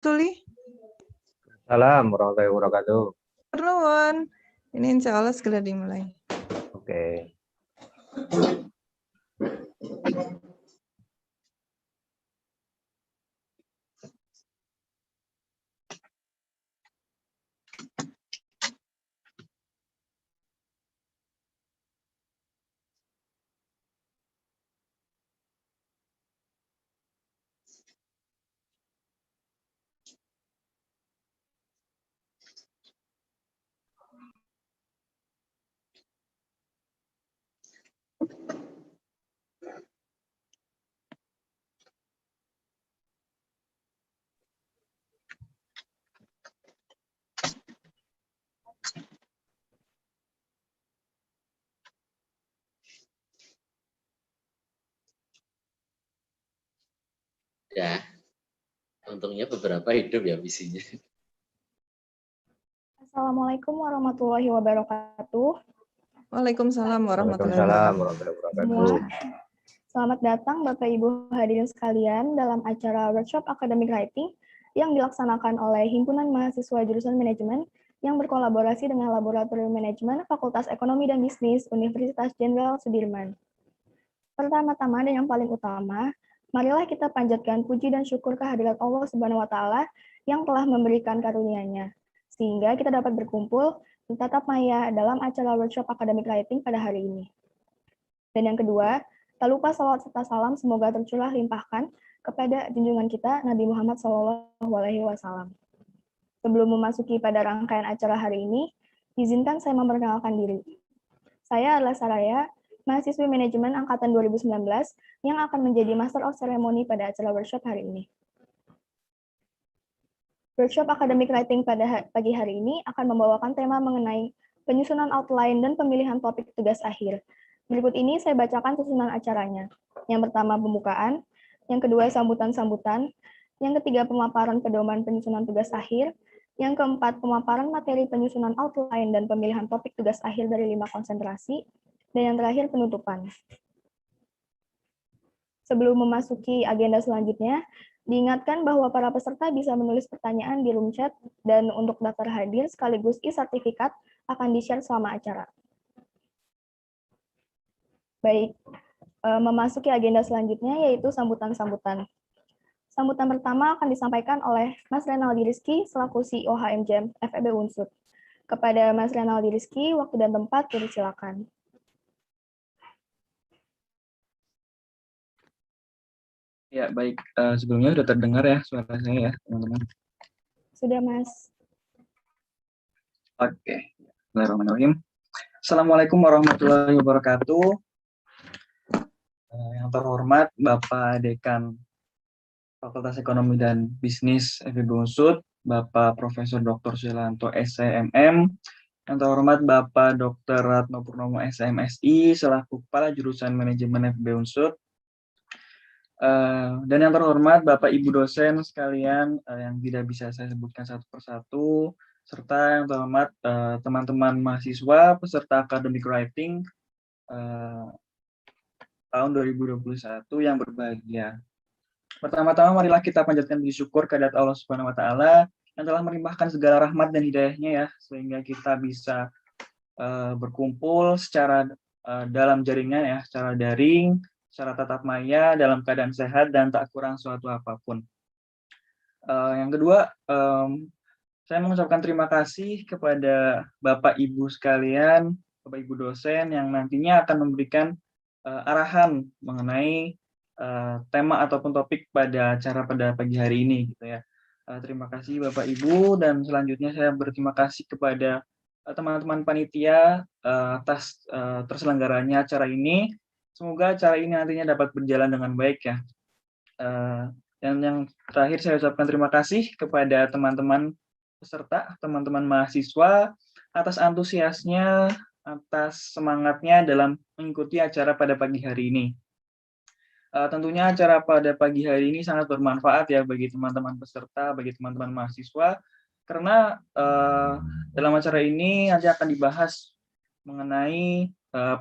Tuli, Salam warahmatullahi wabarakatuh. nuwun. Ini insya Allah segera dimulai. Oke. Ya, untungnya beberapa hidup ya visinya. Assalamualaikum warahmatullahi wabarakatuh. Waalaikumsalam warahmatullahi Waalaikumsalam wabarakatuh. warahmatullahi wabarakatuh. Selamat datang Bapak Ibu hadirin sekalian dalam acara workshop Academic Writing yang dilaksanakan oleh Himpunan Mahasiswa Jurusan Manajemen yang berkolaborasi dengan Laboratorium Manajemen Fakultas Ekonomi dan Bisnis Universitas Jenderal Sudirman. Pertama-tama dan yang paling utama, marilah kita panjatkan puji dan syukur kehadirat Allah Subhanahu wa taala yang telah memberikan karunia-Nya sehingga kita dapat berkumpul di tatap maya dalam acara workshop Academic Writing pada hari ini. Dan yang kedua, tak lupa salawat serta salam semoga tercurah limpahkan kepada junjungan kita Nabi Muhammad SAW. Sebelum memasuki pada rangkaian acara hari ini, izinkan saya memperkenalkan diri. Saya adalah Saraya, mahasiswi manajemen angkatan 2019 yang akan menjadi Master of Ceremony pada acara workshop hari ini. Workshop Academic Writing pada pagi hari ini akan membawakan tema mengenai penyusunan outline dan pemilihan topik tugas akhir. Berikut ini saya bacakan susunan acaranya. Yang pertama pembukaan, yang kedua sambutan-sambutan, yang ketiga pemaparan pedoman penyusunan tugas akhir, yang keempat pemaparan materi penyusunan outline dan pemilihan topik tugas akhir dari 5 konsentrasi, dan yang terakhir penutupan. Sebelum memasuki agenda selanjutnya, diingatkan bahwa para peserta bisa menulis pertanyaan di room chat dan untuk daftar hadir sekaligus e-sertifikat akan di-share selama acara. Baik, memasuki agenda selanjutnya yaitu sambutan-sambutan. Sambutan pertama akan disampaikan oleh Mas Renaldi Rizky selaku CEO HMJM FEB Unsud. Kepada Mas Renaldi Rizky, waktu dan tempat dipersilakan. Ya, baik. Sebelumnya sudah terdengar ya suara saya ya, teman-teman. Sudah, Mas. Oke. Bismillahirrahmanirrahim. Assalamualaikum warahmatullahi wabarakatuh. Yang terhormat Bapak Dekan Fakultas Ekonomi dan Bisnis FEB Unsud, Bapak Profesor Dr. Suyanto SCMM, yang terhormat Bapak Dr. Ratno Purnomo SMSI selaku Kepala Jurusan Manajemen FEB Unsud, dan yang terhormat Bapak Ibu dosen sekalian yang tidak bisa saya sebutkan satu persatu, serta yang terhormat teman-teman mahasiswa peserta Academic Writing tahun 2021 yang berbahagia. Pertama-tama marilah kita panjatkan puji syukur kehadirat Allah Subhanahu wa taala yang telah melimpahkan segala rahmat dan hidayahnya ya, sehingga kita bisa berkumpul secara dalam jaringan ya, secara daring, secara tatap maya dalam keadaan sehat dan tak kurang suatu apapun. Yang kedua, saya mengucapkan terima kasih kepada Bapak Ibu sekalian, Bapak Ibu dosen yang nantinya akan memberikan arahan mengenai tema ataupun topik pada acara pada pagi hari ini gitu ya. Terima kasih Bapak Ibu, dan selanjutnya saya berterima kasih kepada teman-teman panitia atas terselenggaranya acara ini. Semoga acara ini nantinya dapat berjalan dengan baik ya. Dan yang terakhir saya ucapkan terima kasih kepada teman-teman peserta, teman-teman mahasiswa atas antusiasnya, atas semangatnya dalam mengikuti acara pada pagi hari ini. Tentunya acara pada pagi hari ini sangat bermanfaat ya bagi teman-teman peserta, bagi teman-teman mahasiswa, karena dalam acara ini nanti akan dibahas mengenai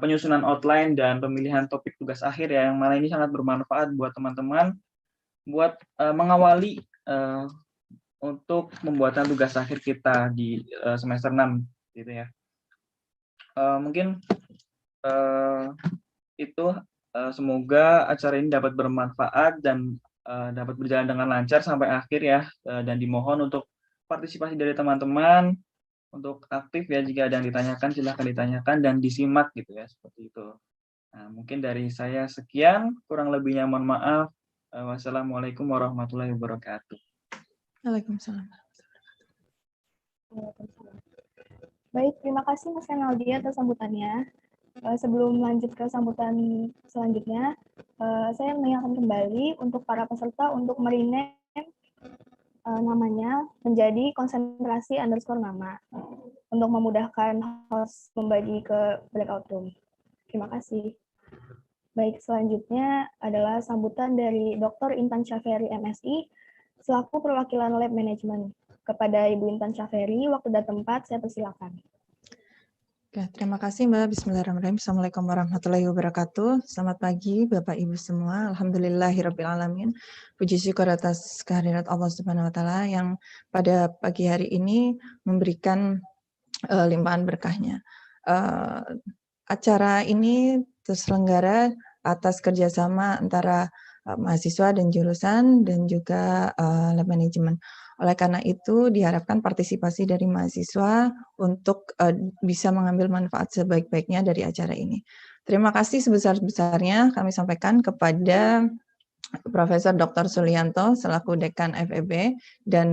penyusunan outline dan pemilihan topik tugas akhir ya, yang mana ini sangat bermanfaat buat teman-teman buat mengawali untuk pembuatan tugas akhir kita di semester 6 gitu ya. Mungkin itu semoga acara ini dapat bermanfaat dan dapat berjalan dengan lancar sampai akhir ya, dan dimohon untuk partisipasi dari teman-teman untuk aktif ya, jika ada yang ditanyakan silahkan ditanyakan dan disimak gitu ya, seperti itu. Nah, mungkin dari saya sekian, kurang lebihnya mohon maaf. Wassalamualaikum warahmatullahi wabarakatuh. Waalaikumsalam. Baik, terima kasih Mas Renaldi atas sambutannya. Sebelum lanjut ke sambutan selanjutnya, saya mengingatkan kembali untuk para peserta untuk merename namanya menjadi konsentrasi underscore nama untuk memudahkan host membagi ke breakout room. Terima kasih. Baik, selanjutnya adalah sambutan dari Dr. Intan Syaferi, MSI, selaku perwakilan Lab Management. Kepada Ibu Intan Syaferi, waktu dan tempat saya persilakan. Oke, terima kasih Mbak. Bismillahirrahmanirrahim. Assalamualaikum warahmatullahi wabarakatuh. Selamat pagi Bapak Ibu semua. Alhamdulillahirrabbilalamin. Puji syukur atas kehadirat Allah Subhanahu wa taala yang pada pagi hari ini memberikan limpahan berkahnya. Acara ini terselenggara atas kerjasama antara mahasiswa dan jurusan dan juga lab manajemen. Oleh karena itu diharapkan partisipasi dari mahasiswa untuk bisa mengambil manfaat sebaik-baiknya dari acara ini. Terima kasih sebesar-besarnya kami sampaikan kepada Profesor Dr. Sulianto selaku Dekan FEB dan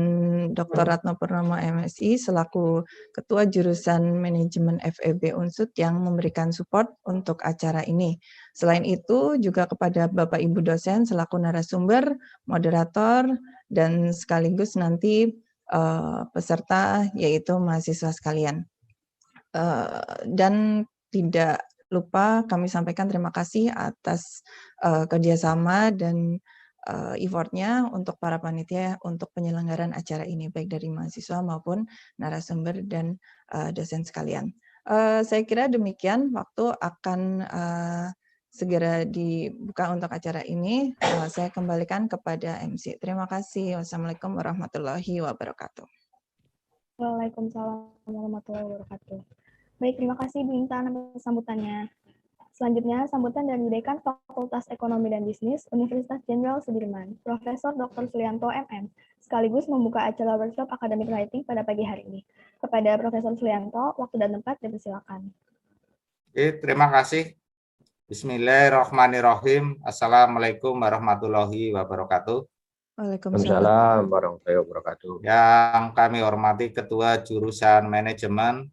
Dr. Ratno Purnomo MSI selaku Ketua Jurusan Manajemen FEB Unsud yang memberikan support untuk acara ini. Selain itu juga kepada Bapak Ibu dosen selaku narasumber, moderator, dan sekaligus nanti peserta yaitu mahasiswa sekalian. Dan tidak lupa kami sampaikan terima kasih atas kerjasama dan effortnya untuk para panitia untuk penyelenggaraan acara ini, baik dari mahasiswa maupun narasumber dan dosen sekalian. Saya kira demikian, waktu akan segera dibuka untuk acara ini. Saya kembalikan kepada MC. Terima kasih. Wassalamualaikum warahmatullahi wabarakatuh. Waalaikumsalam warahmatullahi wabarakatuh. Baik, terima kasih Bu Intan atas sambutannya. Selanjutnya, sambutan dari Dekan Fakultas Ekonomi dan Bisnis Universitas Jenderal Sudirman, Profesor Dr. Sulianto MM, sekaligus membuka acara workshop Academic Writing pada pagi hari ini. Kepada Profesor Sulianto, waktu dan tempat dipersilakan. Oke, terima kasih. Bismillahirrahmanirrahim. Assalamualaikum warahmatullahi wabarakatuh. Waalaikumsalam warahmatullahi wabarakatuh. Yang kami hormati Ketua Jurusan Manajemen,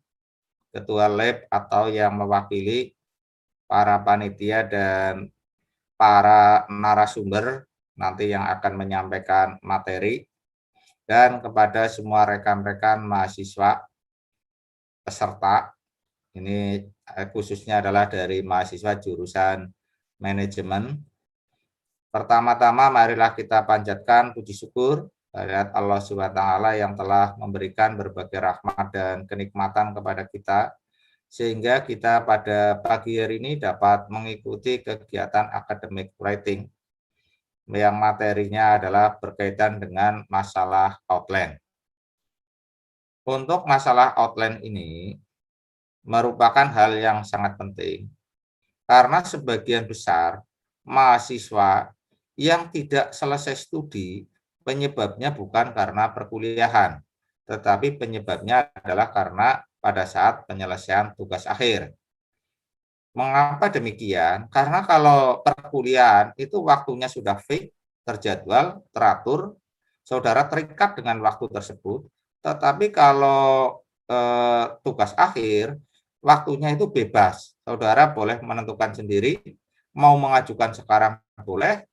Ketua Lab atau yang mewakili para panitia dan para narasumber nanti yang akan menyampaikan materi, dan kepada semua rekan-rekan mahasiswa peserta, ini khususnya adalah dari mahasiswa jurusan manajemen. Pertama-tama marilah kita panjatkan puji syukur kehadirat Allah SWT yang telah memberikan berbagai rahmat dan kenikmatan kepada kita, sehingga kita pada pagi hari ini dapat mengikuti kegiatan academic writing yang materinya adalah berkaitan dengan masalah outline. Untuk masalah outline ini merupakan hal yang sangat penting, karena sebagian besar mahasiswa yang tidak selesai studi penyebabnya bukan karena perkuliahan, tetapi penyebabnya adalah karena pada saat penyelesaian tugas akhir. Mengapa demikian? Karena kalau perkuliahan itu waktunya sudah fix, terjadwal, teratur, saudara terikat dengan waktu tersebut. Tetapi kalau tugas akhir, waktunya itu bebas. Saudara boleh menentukan sendiri, mau mengajukan sekarang boleh,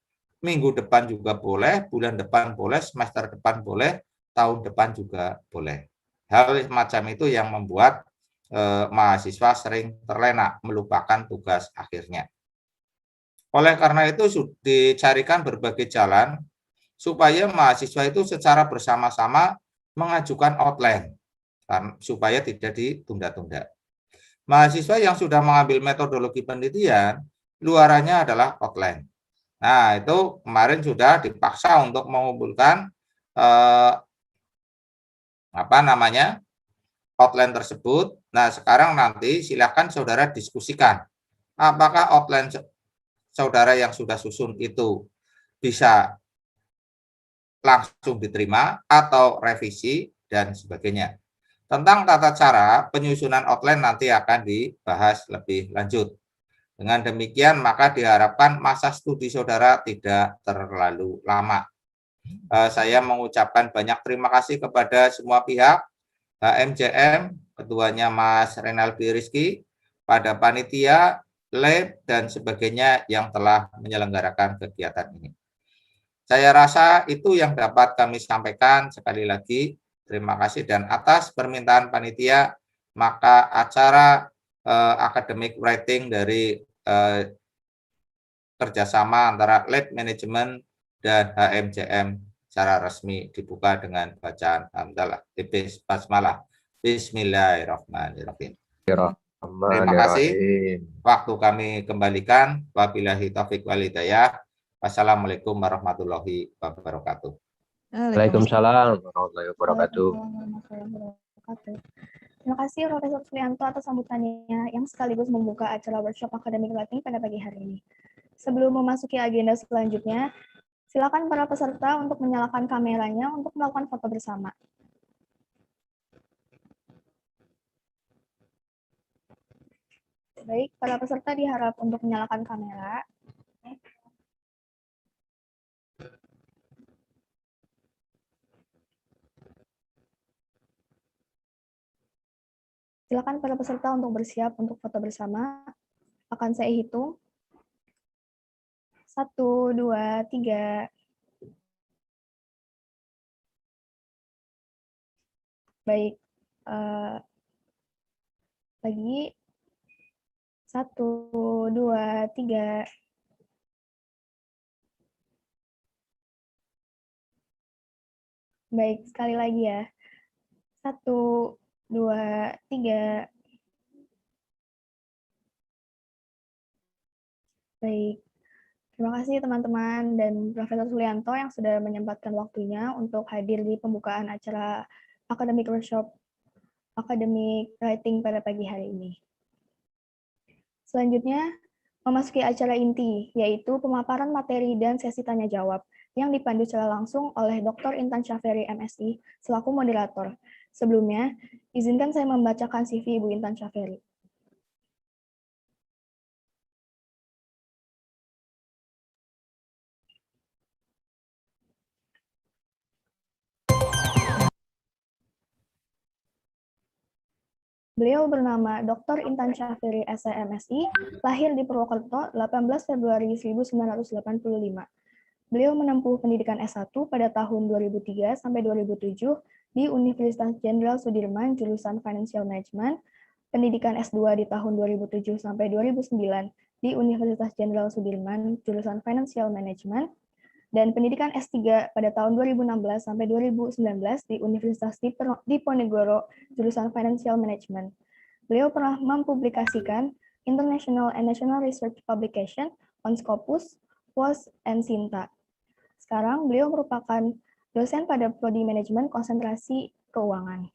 minggu depan juga boleh, bulan depan boleh, semester depan boleh, tahun depan juga boleh. Hal macam itu yang membuat mahasiswa sering terlena, melupakan tugas akhirnya. Oleh karena itu dicarikan berbagai jalan supaya mahasiswa itu secara bersama-sama mengajukan outline, supaya tidak ditunda-tunda. Mahasiswa yang sudah mengambil metodologi penelitian, luarannya adalah outline. Nah, itu kemarin sudah dipaksa untuk mengumpulkan outline tersebut. Nah, sekarang nanti silakan saudara diskusikan apakah outline saudara yang sudah susun itu bisa langsung diterima atau revisi dan sebagainya. Tentang tata cara penyusunan outline nanti akan dibahas lebih lanjut. Dengan demikian maka diharapkan masa studi saudara tidak terlalu lama. Saya mengucapkan banyak terima kasih kepada semua pihak, HMJM, ketuanya Mas Renaldi Rizky, pada panitia, lab, dan sebagainya yang telah menyelenggarakan kegiatan ini. Saya rasa itu yang dapat kami sampaikan. Sekali lagi, terima kasih, dan atas permintaan panitia, maka acara academic writing dari kerjasama antara lab manajemen dan HMJM secara resmi dibuka dengan bacaan hamdalah, basmalah. Bismillahirrahmanirrahim. Terima kasih. Waktu kami kembalikan. Wabillahi taufiq wal hidayah. Wassalamualaikum warahmatullahi wabarakatuh. Waalaikumsalam warahmatullahi wabarakatuh. Terima kasih Profesor Sulianto atas sambutannya yang sekaligus membuka acara workshop Academic Writing pada pagi hari ini. Sebelum memasuki agenda selanjutnya, silakan para peserta untuk menyalakan kameranya untuk melakukan foto bersama. Baik, para peserta diharap untuk menyalakan kamera. Silakan para peserta untuk bersiap untuk foto bersama. Akan saya hitung. 1, 2, 3. Baik. Lagi. 1, 2, 3. Baik, sekali lagi ya. 1, 2, 3. Baik. Terima kasih teman-teman dan Profesor Sulianto yang sudah menyempatkan waktunya untuk hadir di pembukaan acara Academic Workshop Academic Writing pada pagi hari ini. Selanjutnya, memasuki acara inti, yaitu pemaparan materi dan sesi tanya-jawab yang dipandu secara langsung oleh Dr. Intan Syaferi, MSI, selaku moderator. Sebelumnya, izinkan saya membacakan CV Ibu Intan Syaferi. Beliau bernama Dr. Intan Syaferi, SMSI, lahir di Purwokerto 18 Februari 1985. Beliau menempuh pendidikan S1 pada tahun 2003 sampai 2007 di Universitas Jenderal Sudirman, jurusan Financial Management, pendidikan S2 di tahun 2007 sampai 2009 di Universitas Jenderal Sudirman, jurusan Financial Management, dan pendidikan S3 pada tahun 2016 sampai 2019 di Universitas Diponegoro, jurusan Financial Management. Beliau pernah mempublikasikan International and National Research Publication on Scopus, WOS, and Sinta. Sekarang beliau merupakan dosen pada Prodi Manajemen Konsentrasi Keuangan.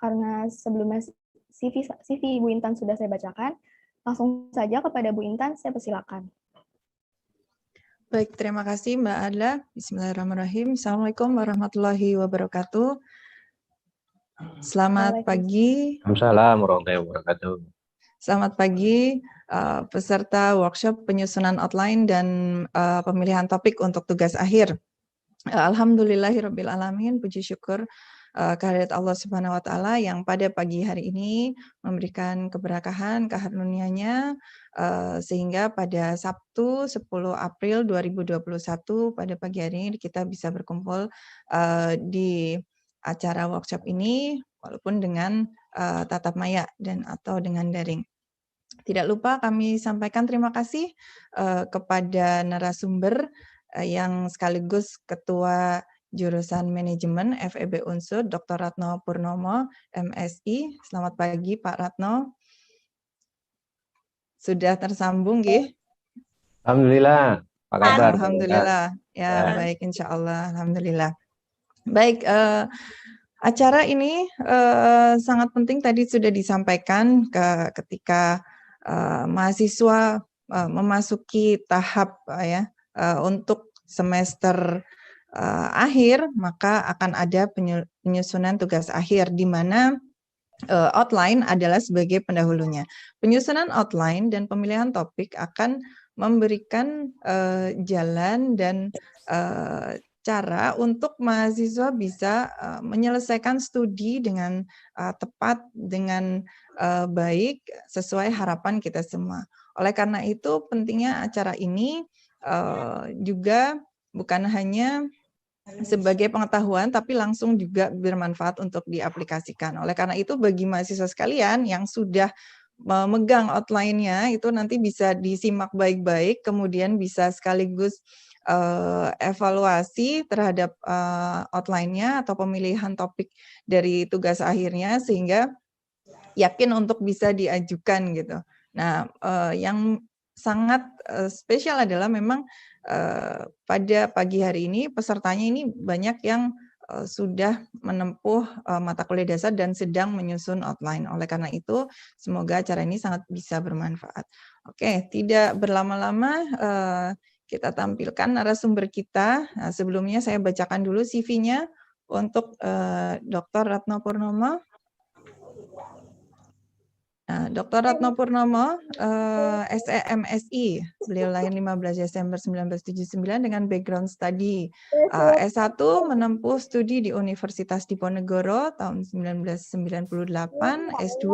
Karena sebelumnya CV Bu Intan sudah saya bacakan, langsung saja kepada Bu Intan, saya persilakan. Baik, terima kasih Mbak Adla. Bismillahirrahmanirrahim. Assalamualaikum warahmatullahi wabarakatuh. Selamat pagi. Waalaikumsalam warahmatullahi wabarakatuh. Selamat pagi peserta workshop penyusunan outline dan pemilihan topik untuk tugas akhir. Alhamdulillahirabbil alamin, puji syukur kehadirat Allah Subhanahu wa taala yang pada pagi hari ini memberikan keberkahan, karunia-Nya sehingga pada Sabtu 10 April 2021 pada pagi hari ini kita bisa berkumpul di acara workshop ini walaupun dengan tatap maya dan atau dengan daring. Tidak lupa kami sampaikan terima kasih kepada narasumber yang sekaligus Ketua Jurusan Manajemen FEB Unsur, Dr. Ratno Purnomo, MSI. Selamat pagi Pak Ratno. Sudah tersambung, nggih? Alhamdulillah. Apa kabar? Alhamdulillah. Ya, baik, insya Allah. Alhamdulillah. Baik, Acara ini sangat penting, tadi sudah disampaikan ketika mahasiswa memasuki tahap untuk semester akhir, maka akan ada penyusunan tugas akhir di mana outline adalah sebagai pendahulunya. Penyusunan outline dan pemilihan topik akan memberikan jalan dan cara untuk mahasiswa bisa menyelesaikan studi dengan tepat, dengan baik, sesuai harapan kita semua. Oleh karena itu, pentingnya acara ini juga bukan hanya sebagai pengetahuan, tapi langsung juga bermanfaat untuk diaplikasikan. Oleh karena itu, bagi mahasiswa sekalian yang sudah memegang outline-nya, itu nanti bisa disimak baik-baik, kemudian bisa sekaligus evaluasi terhadap outline-nya atau pemilihan topik dari tugas akhirnya, sehingga yakin untuk bisa diajukan gitu. Nah, yang sangat spesial adalah memang pada pagi hari ini pesertanya ini banyak yang sudah menempuh mata kuliah dasar dan sedang menyusun outline. Oleh karena itu, semoga acara ini sangat bisa bermanfaat. Oke, tidak berlama-lama kita tampilkan narasumber kita. Nah, sebelumnya saya bacakan dulu CV-nya untuk Dr. Ratno Purnomo. Nah, Dr. Ratno Purnomo, SEMSI, beliau lahir 15 Desember 1979 dengan background study S1, menempuh studi di Universitas Diponegoro tahun 1998, S2.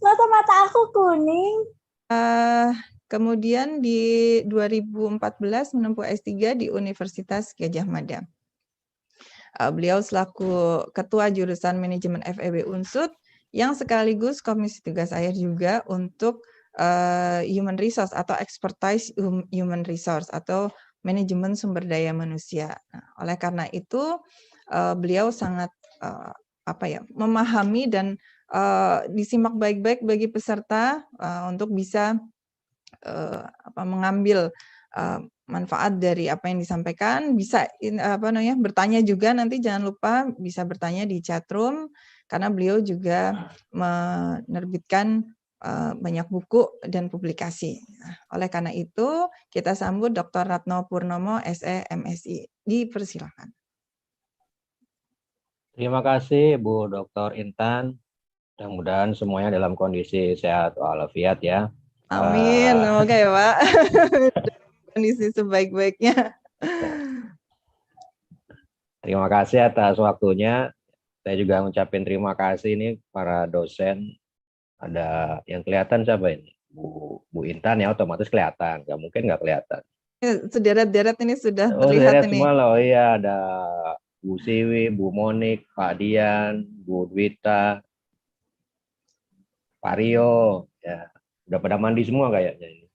Mata aku kuning. Kemudian di 2014 menempuh S3 di Universitas Gadjah Mada. Beliau selaku Ketua Jurusan Manajemen FEB Unsud yang sekaligus Komisi Tugas Akhir juga untuk Human Resource atau Expertise Human Resource atau Manajemen Sumber Daya Manusia. Nah, oleh karena itu beliau sangat memahami dan disimak baik-baik bagi peserta untuk bisa mengambil manfaat dari apa yang disampaikan. Bisa bertanya juga, nanti jangan lupa bisa bertanya di chatroom karena beliau juga menerbitkan banyak buku dan publikasi. Oleh karena itu kita sambut Dr. Ratno Purnomo, SE MSI. Dipersilakan. Terima kasih Bu Dr. Intan. Mudah-mudahan semuanya dalam kondisi sehat walafiat ya. Amin. Semoga ya Pak. Kondisi sebaik-baiknya. Terima kasih atas waktunya. Saya juga mengucapkan terima kasih ini para dosen. Ada yang kelihatan siapa ini? Bu Intan ya, otomatis kelihatan. Nggak mungkin nggak kelihatan. Sederet-deret ini sudah Sederet terlihat ini. Semua loh, iya ada Bu Siwi, Bu Monik, Pak Dian, Bu Dwita, Pak Rio, ya udah pada mandi semua kayaknya ini.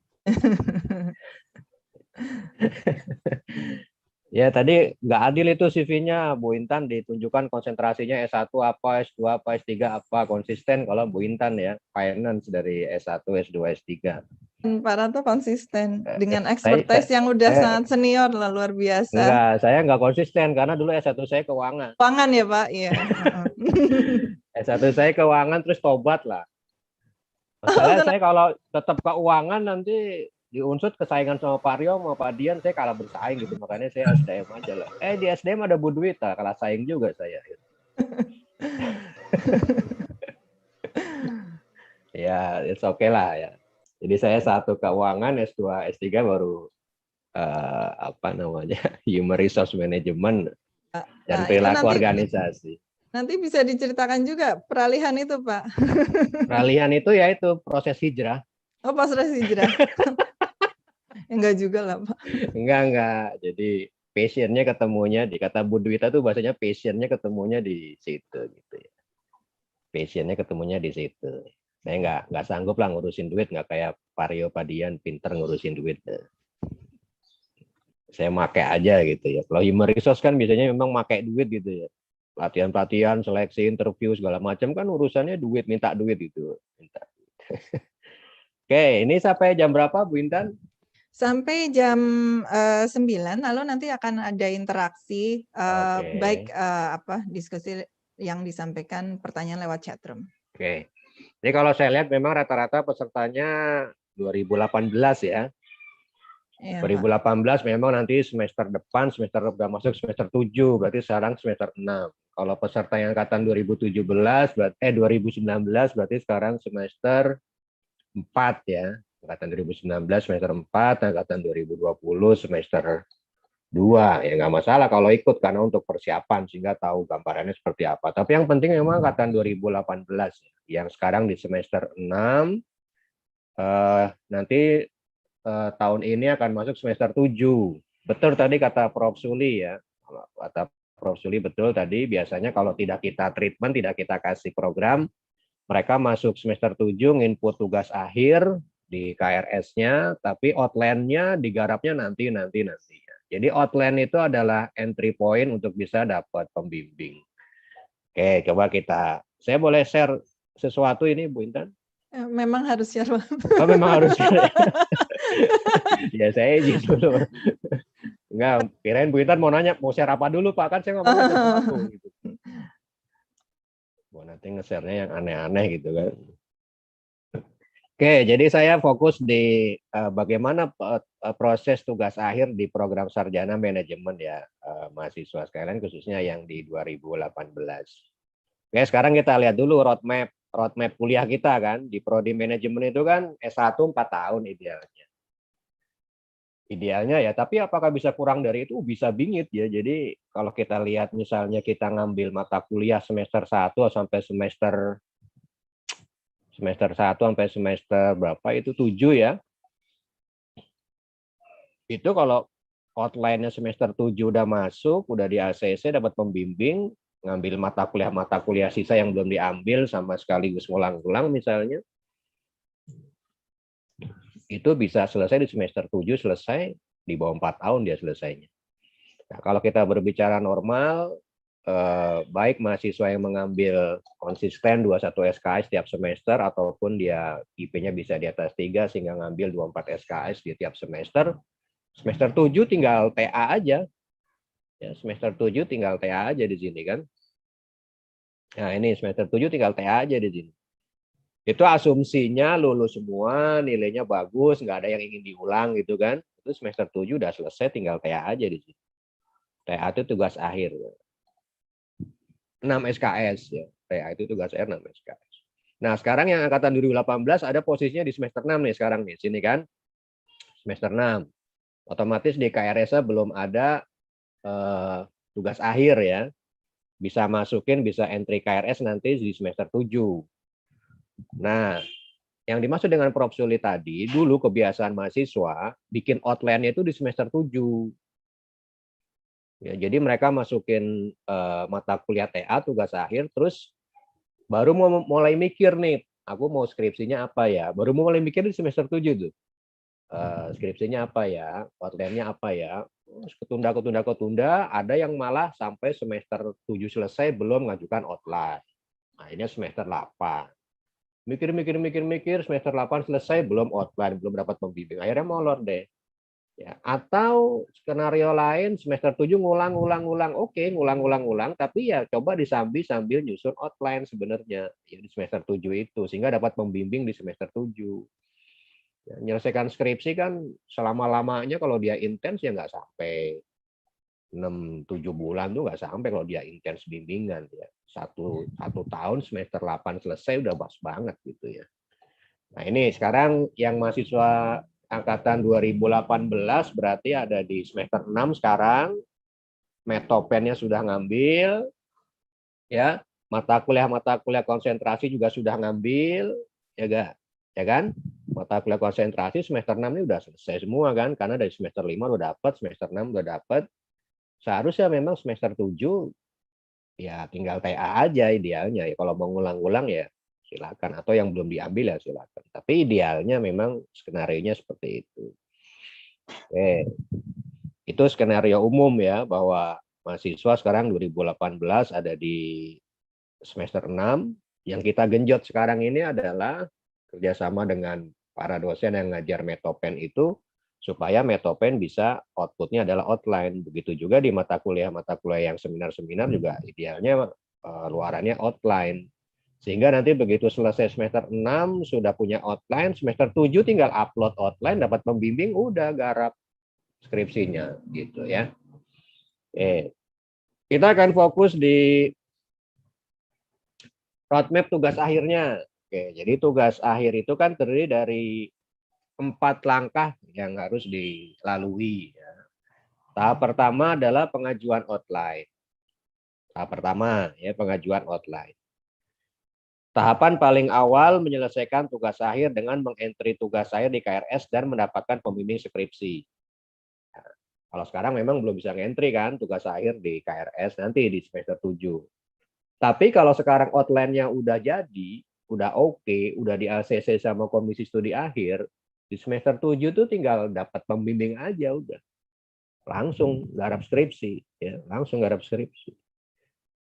Ya tadi nggak adil itu CV-nya Bu Intan, ditunjukkan konsentrasinya S1 apa, S2 apa, S3 apa, konsisten kalau Bu Intan ya, finance dari S1, S2, S3. Pak Ranto konsisten dengan expertise yang udah sangat senior lah, luar biasa. Enggak, saya nggak konsisten karena dulu S1 saya keuangan. Keuangan ya Pak, iya. S1 saya keuangan terus tobat lah. Masalahnya saya kalau tetap keuangan nanti di Unsud kesaingan sama Pak Rio sama Pak Dian, saya kalah bersaing gitu, makanya saya SDM aja lah. Di SDM ada Bu Dwita, kalah saing juga saya. Ya, it's okay lah ya. Jadi saya S1 keuangan, S2, S3 baru Human Resource Management dan perilaku organisasi. Nanti bisa diceritakan juga peralihan itu Pak. Peralihan itu ya itu proses hijrah. Oh, proses hijrah. Enggak juga lah Pak. Enggak. Jadi passionnya ketemunya di kata Bu Dwita tuh bahasanya passionnya ketemunya di situ gitu ya. Passionnya ketemunya di situ. Saya nggak sanggup lah ngurusin duit, nggak kayak Pak Rio Padian pinter ngurusin duit. Saya make aja gitu ya. Kalau human resource kan biasanya memang make duit gitu ya. Pelatihan-pelatihan, seleksi, interview segala macam kan urusannya duit, minta duit gitu. Oke, ini sampai jam berapa Bu Intan? sampai jam 9, lalu nanti akan ada interaksi, baik diskusi yang disampaikan pertanyaan lewat chatroom. Oke. Jadi kalau saya lihat memang rata-rata pesertanya 2018 ya. Iya, 2018 memang nanti semester depan, udah masuk semester 7, berarti sekarang semester 6. Kalau peserta yang angkatan 2019 berarti sekarang semester 4 ya. Angkatan 2019 semester 4, angkatan 2020 semester 2. Ya nggak masalah kalau ikut karena untuk persiapan sehingga tahu gambarannya seperti apa. Tapi yang penting memang angkatan 2018 yang sekarang di semester 6 nanti tahun ini akan masuk semester 7. Betul tadi kata Prof. Suli ya. Kata Prof. Suli betul tadi, biasanya kalau tidak kita treatment, tidak kita kasih program, mereka masuk semester 7 nginput tugas akhir di KRS-nya, tapi outline-nya digarapnya nanti. Jadi outline itu adalah entry point untuk bisa dapat pembimbing. Oke, coba saya boleh share sesuatu ini Bu Intan? Memang harus share. Oh, memang harus share. Ya saya izin dulu. Enggak, kirain Bu Intan mau nanya, mau share apa dulu Pak? Kan saya ngomong sesuatu. Gitu. Mau nanti nge-share-nya yang aneh-aneh gitu kan. Oke, jadi saya fokus di bagaimana proses tugas akhir di program sarjana manajemen ya, mahasiswa sekalian khususnya yang di 2018. Oke, sekarang kita lihat dulu roadmap kuliah kita kan. Di prodi manajemen itu kan S1 4 tahun idealnya. Idealnya ya, tapi apakah bisa kurang dari itu? Bisa bingit ya. Jadi kalau kita lihat misalnya kita ngambil mata kuliah semester 1 sampai semester 1 sampai semester berapa itu 7 ya. Itu kalau outline-nya semester 7 udah masuk, udah di ACC dapat pembimbing, ngambil mata kuliah sisa yang belum diambil sama sekaligus ngulang-ulang misalnya. Itu bisa selesai di semester 7, selesai di bawah 4 tahun dia selesainya. Nah, kalau kita berbicara normal, baik mahasiswa yang mengambil konsisten 21 SKS setiap semester ataupun dia IP-nya bisa di atas 3 sehingga ngambil 24 SKS di tiap semester. Semester 7 tinggal TA aja. Ya, semester 7 tinggal TA aja di sini kan. Nah, ini semester 7 tinggal TA aja di sini. Itu asumsinya lulus semua, nilainya bagus, nggak ada yang ingin diulang gitu kan. Itu semester 7 udah selesai, tinggal TA aja di sini. TA itu tugas akhir. 6 SKS ya. TA itu tugas akhir 6 SKS. Nah, sekarang yang angkatan 2018 ada posisinya di semester 6 nih sekarang nih, sini kan. Semester 6. Otomatis di KRS belum ada tugas akhir ya. Bisa masukin, bisa entry KRS nanti di semester 7. Nah, yang dimaksud dengan Prof. Suli tadi, dulu kebiasaan mahasiswa bikin outline-nya itu di semester 7. Ya, jadi mereka masukin mata kuliah TA, tugas akhir, terus baru mau mulai mikir nih, aku mau skripsinya apa ya. Baru mau mulai mikir di semester 7 tuh. Skripsinya apa ya, outline-nya apa ya. Ketunda, ada yang malah sampai semester 7 selesai belum mengajukan outline. Nah, ini semester 8. Mikir, semester 8 selesai belum outline, belum dapat pembimbing. Akhirnya molor deh. Ya, atau skenario lain semester 7 ngulang. Oke, ngulang, tapi ya coba sambil nyusun outline sebenarnya ya, di semester 7 itu sehingga dapat pembimbing di semester 7. Ya, menyelesaikan skripsi kan selama-lamanya kalau dia intens ya nggak sampai 6-7 bulan tuh nggak sampai kalau dia intens bimbingan ya. Satu tahun semester 8 selesai udah bas banget gitu ya. Nah, ini sekarang yang mahasiswa angkatan 2018 berarti ada di semester 6 sekarang. Metopennya sudah ngambil ya. Mata kuliah konsentrasi juga sudah ngambil ya enggak? Ya kan? Mata kuliah konsentrasi semester 6 ini udah selesai semua kan, karena dari semester 5 udah dapat, semester 6 udah dapat. Seharusnya memang semester 7 ya tinggal TA aja idealnya ya. Kalau mau ngulang-ulang ya silakan, atau yang belum diambil ya silakan. Tapi idealnya memang skenario-nya seperti itu. Oke. Itu skenario umum ya, bahwa mahasiswa sekarang 2018 ada di semester 6. Yang kita genjot sekarang ini adalah kerjasama dengan para dosen yang ngajar Metopen itu supaya Metopen bisa outputnya adalah outline. Begitu juga di mata kuliah yang seminar-seminar juga idealnya luarannya outline. Sehingga nanti begitu selesai semester 6 sudah punya outline, semester 7 tinggal upload outline, dapat pembimbing, udah garap skripsinya gitu ya. Kita akan fokus di roadmap tugas akhirnya. Jadi tugas akhir itu kan terdiri dari 4 langkah yang harus dilalui. Tahap pertama adalah pengajuan outline. Tahap pertama ya pengajuan outline. Tahapan paling awal menyelesaikan tugas akhir dengan mengentry tugas akhir di KRS dan mendapatkan pembimbing skripsi. Nah, kalau sekarang memang belum bisa ngentry kan tugas akhir di KRS nanti di semester 7. Tapi kalau sekarang outline-nya udah jadi, udah oke, udah di ACC sama komisi studi akhir, di semester 7 tuh tinggal dapat pembimbing aja udah. Langsung garap skripsi, ya, langsung garap skripsi.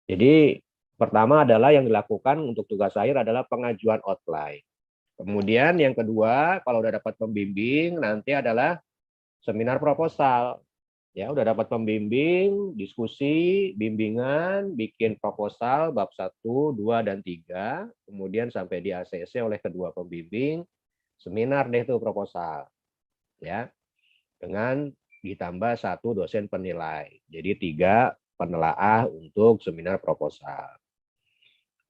Jadi pertama adalah yang dilakukan untuk tugas akhir adalah pengajuan outline. Kemudian yang kedua, kalau udah dapat pembimbing, nanti adalah seminar proposal. Ya, udah dapat pembimbing, diskusi, bimbingan, bikin proposal bab 1, 2, dan 3, kemudian sampai di ACC oleh kedua pembimbing, seminar deh tuh proposal. Ya. Dengan ditambah 1 dosen penilai. Jadi 3 penelaah untuk seminar proposal.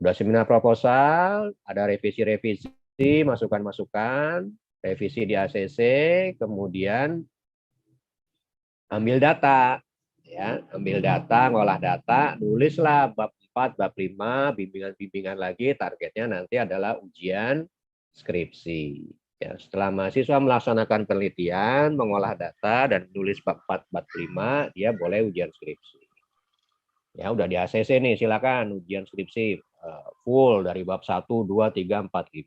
Udah seminar proposal, ada revisi-revisi, masukan-masukan, revisi di ACC, kemudian ambil data, ya, ambil data, ngolah data, nulislah bab 4, bab 5, bimbingan-bimbingan lagi, targetnya nanti adalah ujian skripsi. Ya, setelah mahasiswa melaksanakan penelitian, mengolah data, dan nulis bab 4, bab 5, dia boleh ujian skripsi. Ya, udah di ACC nih, silakan ujian skripsi full dari bab 1, 2, 3, 4, 5.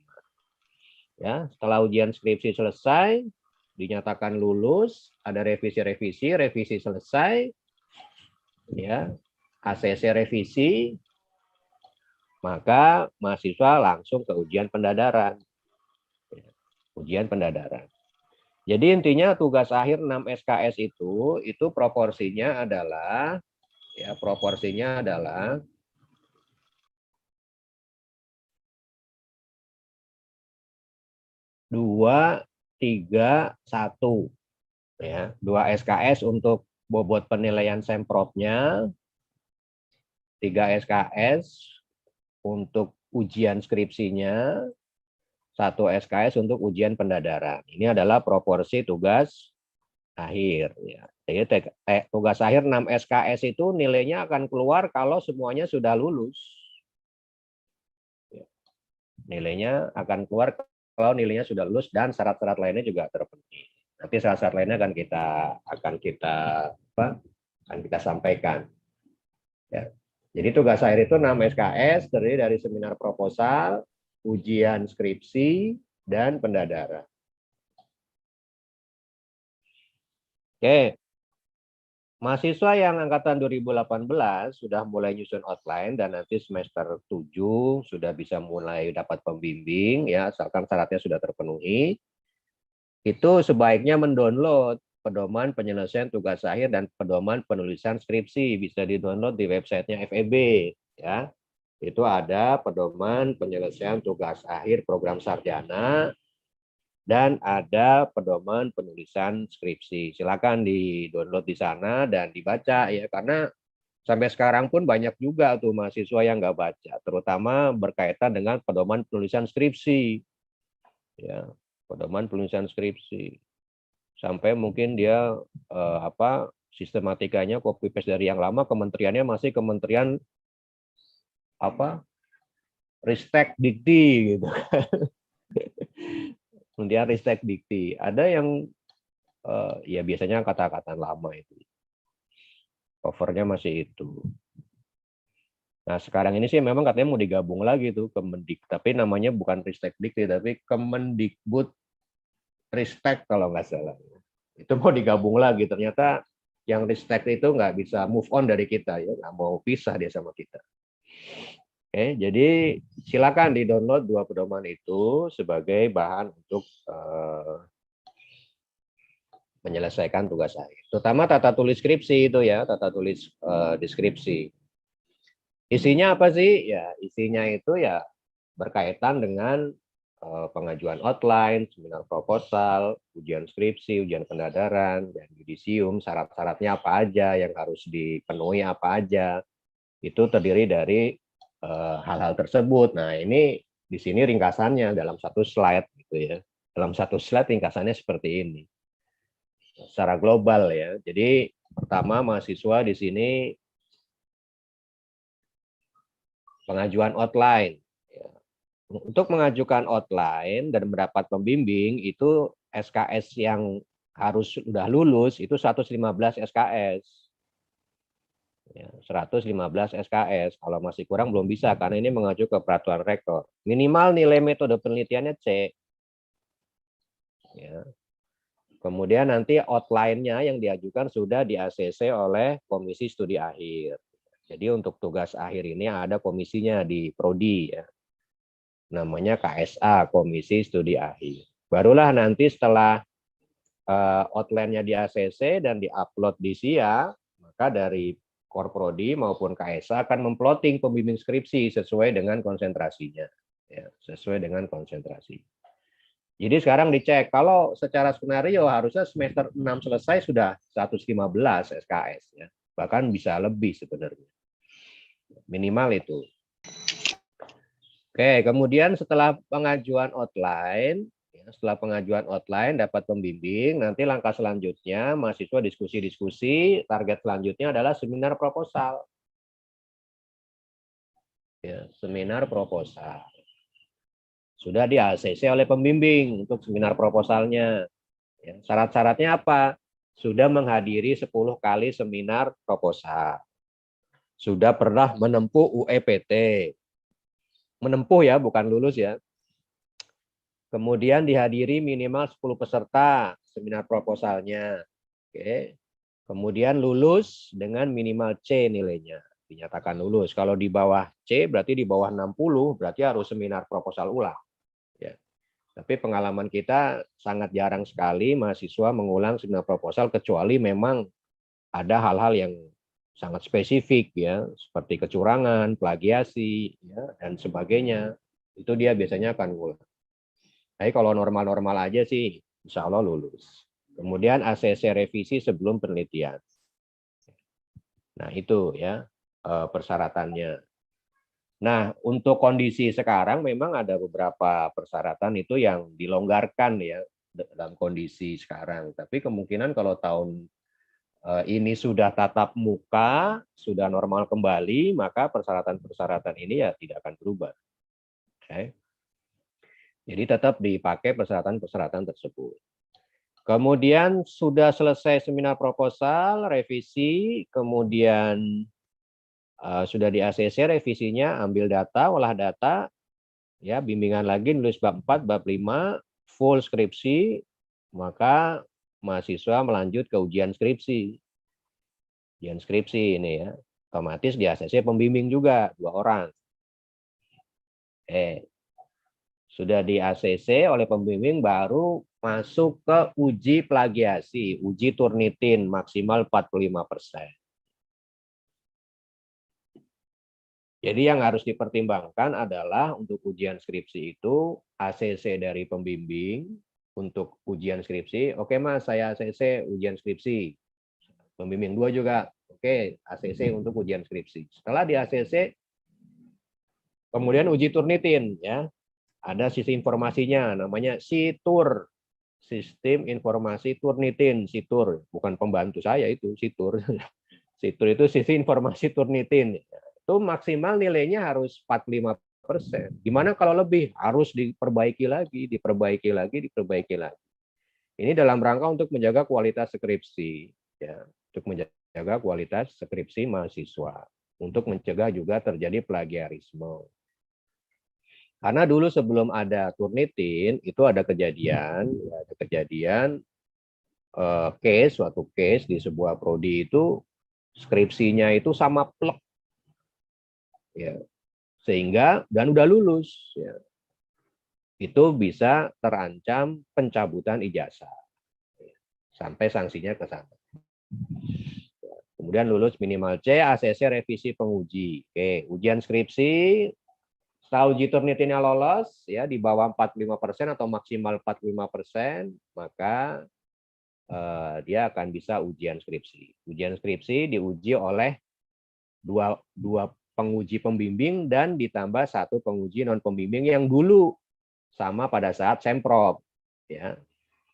Ya, setelah ujian skripsi selesai, dinyatakan lulus, ada revisi-revisi, revisi selesai, ya, ACC revisi, maka mahasiswa langsung ke ujian pendadaran. Ujian pendadaran. Jadi intinya tugas akhir 6 SKS itu proporsinya adalah 2, 3, 1. Ya, 2 SKS untuk bobot penilaian semprovnya, 3 SKS untuk ujian skripsinya, 1 SKS untuk ujian pendadaran. Ini adalah proporsi tugas akhir. Ya. Jadi tugas akhir 6 SKS itu nilainya akan keluar kalau semuanya sudah lulus. Ya. Nilainya akan keluar kalau nilainya sudah lulus dan syarat-syarat lainnya juga terpenuhi. Nanti syarat-syarat lainnya akan kita sampaikan. Ya. Jadi tugas akhir itu 6 SKS terdiri dari seminar proposal, ujian skripsi, dan pendadaran. Oke. Mahasiswa yang angkatan 2018 sudah mulai nyusun outline dan nanti semester 7 sudah bisa mulai dapat pembimbing ya asalkan syaratnya sudah terpenuhi. Itu sebaiknya mendownload pedoman penyelesaian tugas akhir dan pedoman penulisan skripsi, bisa di-download di websitenya FEB ya. Itu ada pedoman penyelesaian tugas akhir program sarjana dan ada pedoman penulisan skripsi. Silakan di-download di sana dan dibaca ya, karena sampai sekarang pun banyak juga tuh mahasiswa yang nggak baca, terutama berkaitan dengan pedoman penulisan skripsi. Ya, pedoman penulisan skripsi. Sampai mungkin dia sistematikanya copy paste dari yang lama, kementeriannya masih kementerian Ristek Dikti gitu. Kemudian Ristek Dikti. Ada yang ya biasanya kata-kata lama itu. Covernya masih itu. Nah, sekarang ini sih memang katanya mau digabung lagi tuh Kemendik, tapi namanya bukan Ristek Dikti tapi Kemendikbud Ristek kalau nggak salah. Itu mau digabung lagi, ternyata yang Ristek itu nggak bisa move on dari kita ya, nggak mau pisah dia sama kita. Oke, jadi silakan di-download 2 pedoman itu sebagai bahan untuk menyelesaikan tugas akhir. Terutama tata tulis skripsi itu ya, tata tulis deskripsi. Isinya apa sih? Ya, isinya itu ya berkaitan dengan pengajuan outline, seminar proposal, ujian skripsi, ujian pendadaran, dan yudisium, syarat-syaratnya apa aja, yang harus dipenuhi apa aja. Itu terdiri dari hal-hal tersebut. Nah, ini di sini ringkasannya dalam satu slide gitu ya. Dalam satu slide ringkasannya seperti ini. Secara global ya. Jadi pertama mahasiswa di sini pengajuan outline. Untuk mengajukan outline dan mendapat pembimbing itu SKS yang harus sudah lulus itu 115 SKS. Ya, 115 SKS. Kalau masih kurang belum bisa karena ini mengacu ke peraturan rektor. Minimal nilai metode penelitiannya C. Ya. Kemudian nanti outline-nya yang diajukan sudah di ACC oleh Komisi Studi Akhir. Jadi untuk tugas akhir ini ada komisinya di Prodi ya. Namanya KSA, Komisi Studi Akhir. Barulah nanti setelah outline-nya di ACC dan diupload di SIA, maka dari Korprodi maupun KSA akan memplotting pembimbing skripsi sesuai dengan konsentrasinya. Ya, sesuai dengan konsentrasi. Jadi sekarang dicek, kalau secara skenario harusnya semester 6 selesai sudah 115 SKS. Ya. Bahkan bisa lebih sebenarnya. Minimal itu. Oke, kemudian setelah pengajuan outline, setelah pengajuan outline dapat pembimbing, nanti langkah selanjutnya mahasiswa diskusi-diskusi, target selanjutnya adalah seminar proposal. Ya, seminar proposal. Sudah di ACC oleh pembimbing untuk seminar proposalnya. Ya, syarat-syaratnya apa? Sudah menghadiri 10 kali seminar proposal. Sudah pernah menempuh UEPT. Menempuh ya, bukan lulus ya. Kemudian dihadiri minimal 10 peserta seminar proposalnya. Oke. Kemudian lulus dengan minimal C nilainya. Dinyatakan lulus. Kalau di bawah C berarti di bawah 60 berarti harus seminar proposal ulang. Ya. Tapi pengalaman kita sangat jarang sekali mahasiswa mengulang seminar proposal kecuali memang ada hal-hal yang sangat spesifik ya, seperti kecurangan, plagiasi ya, dan sebagainya. Itu dia biasanya akan ngulang. Tapi kalau normal-normal aja sih insya Allah lulus. Kemudian ACC revisi sebelum penelitian. Nah, itu ya persyaratannya. Nah, untuk kondisi sekarang memang ada beberapa persyaratan itu yang dilonggarkan ya dalam kondisi sekarang. Tapi kemungkinan kalau tahun ini sudah tatap muka, sudah normal kembali, maka persyaratan-persyaratan ini ya tidak akan berubah. Okay. Jadi tetap dipakai persyaratan-persyaratan tersebut. Kemudian sudah selesai seminar proposal, revisi, kemudian sudah di ACC revisinya, ambil data, olah data, ya bimbingan lagi, nulis bab 4, bab 5, full skripsi, maka mahasiswa melanjut ke ujian skripsi. Ujian skripsi ini ya, otomatis di ACC pembimbing juga, 2 orang. Sudah di ACC oleh pembimbing baru masuk ke uji plagiasi, uji Turnitin maksimal 45%. Jadi yang harus dipertimbangkan adalah untuk ujian skripsi itu ACC dari pembimbing untuk ujian skripsi. Oke Mas, saya ACC ujian skripsi. Pembimbing 2 juga. Oke, ACC untuk ujian skripsi. Setelah di ACC, kemudian uji Turnitin ya. Ada sisi informasinya, namanya SITUR. Sistem Informasi Turnitin, SITUR. Bukan pembantu saya itu, SITUR. SITUR itu sisi informasi Turnitin. Itu maksimal nilainya harus 45%. Gimana kalau lebih? Harus diperbaiki lagi, diperbaiki lagi, diperbaiki lagi. Ini dalam rangka untuk menjaga kualitas skripsi, ya, untuk menjaga kualitas skripsi mahasiswa, untuk mencegah juga terjadi plagiarisme. Karena dulu sebelum ada Turnitin itu ada kejadian, suatu case di sebuah prodi itu skripsinya itu sama plek. Ya, sehingga dan udah lulus ya, itu bisa terancam pencabutan ijazah. sampai sanksinya ke sana. Kemudian lulus minimal C, ACC revisi penguji. Oke, ujian skripsi setelah uji Turnitin-nya lolos ya di bawah 45% atau maksimal 45%, maka dia akan bisa ujian skripsi. Ujian skripsi diuji oleh dua penguji pembimbing dan ditambah satu penguji non pembimbing yang dulu sama pada saat semprot ya.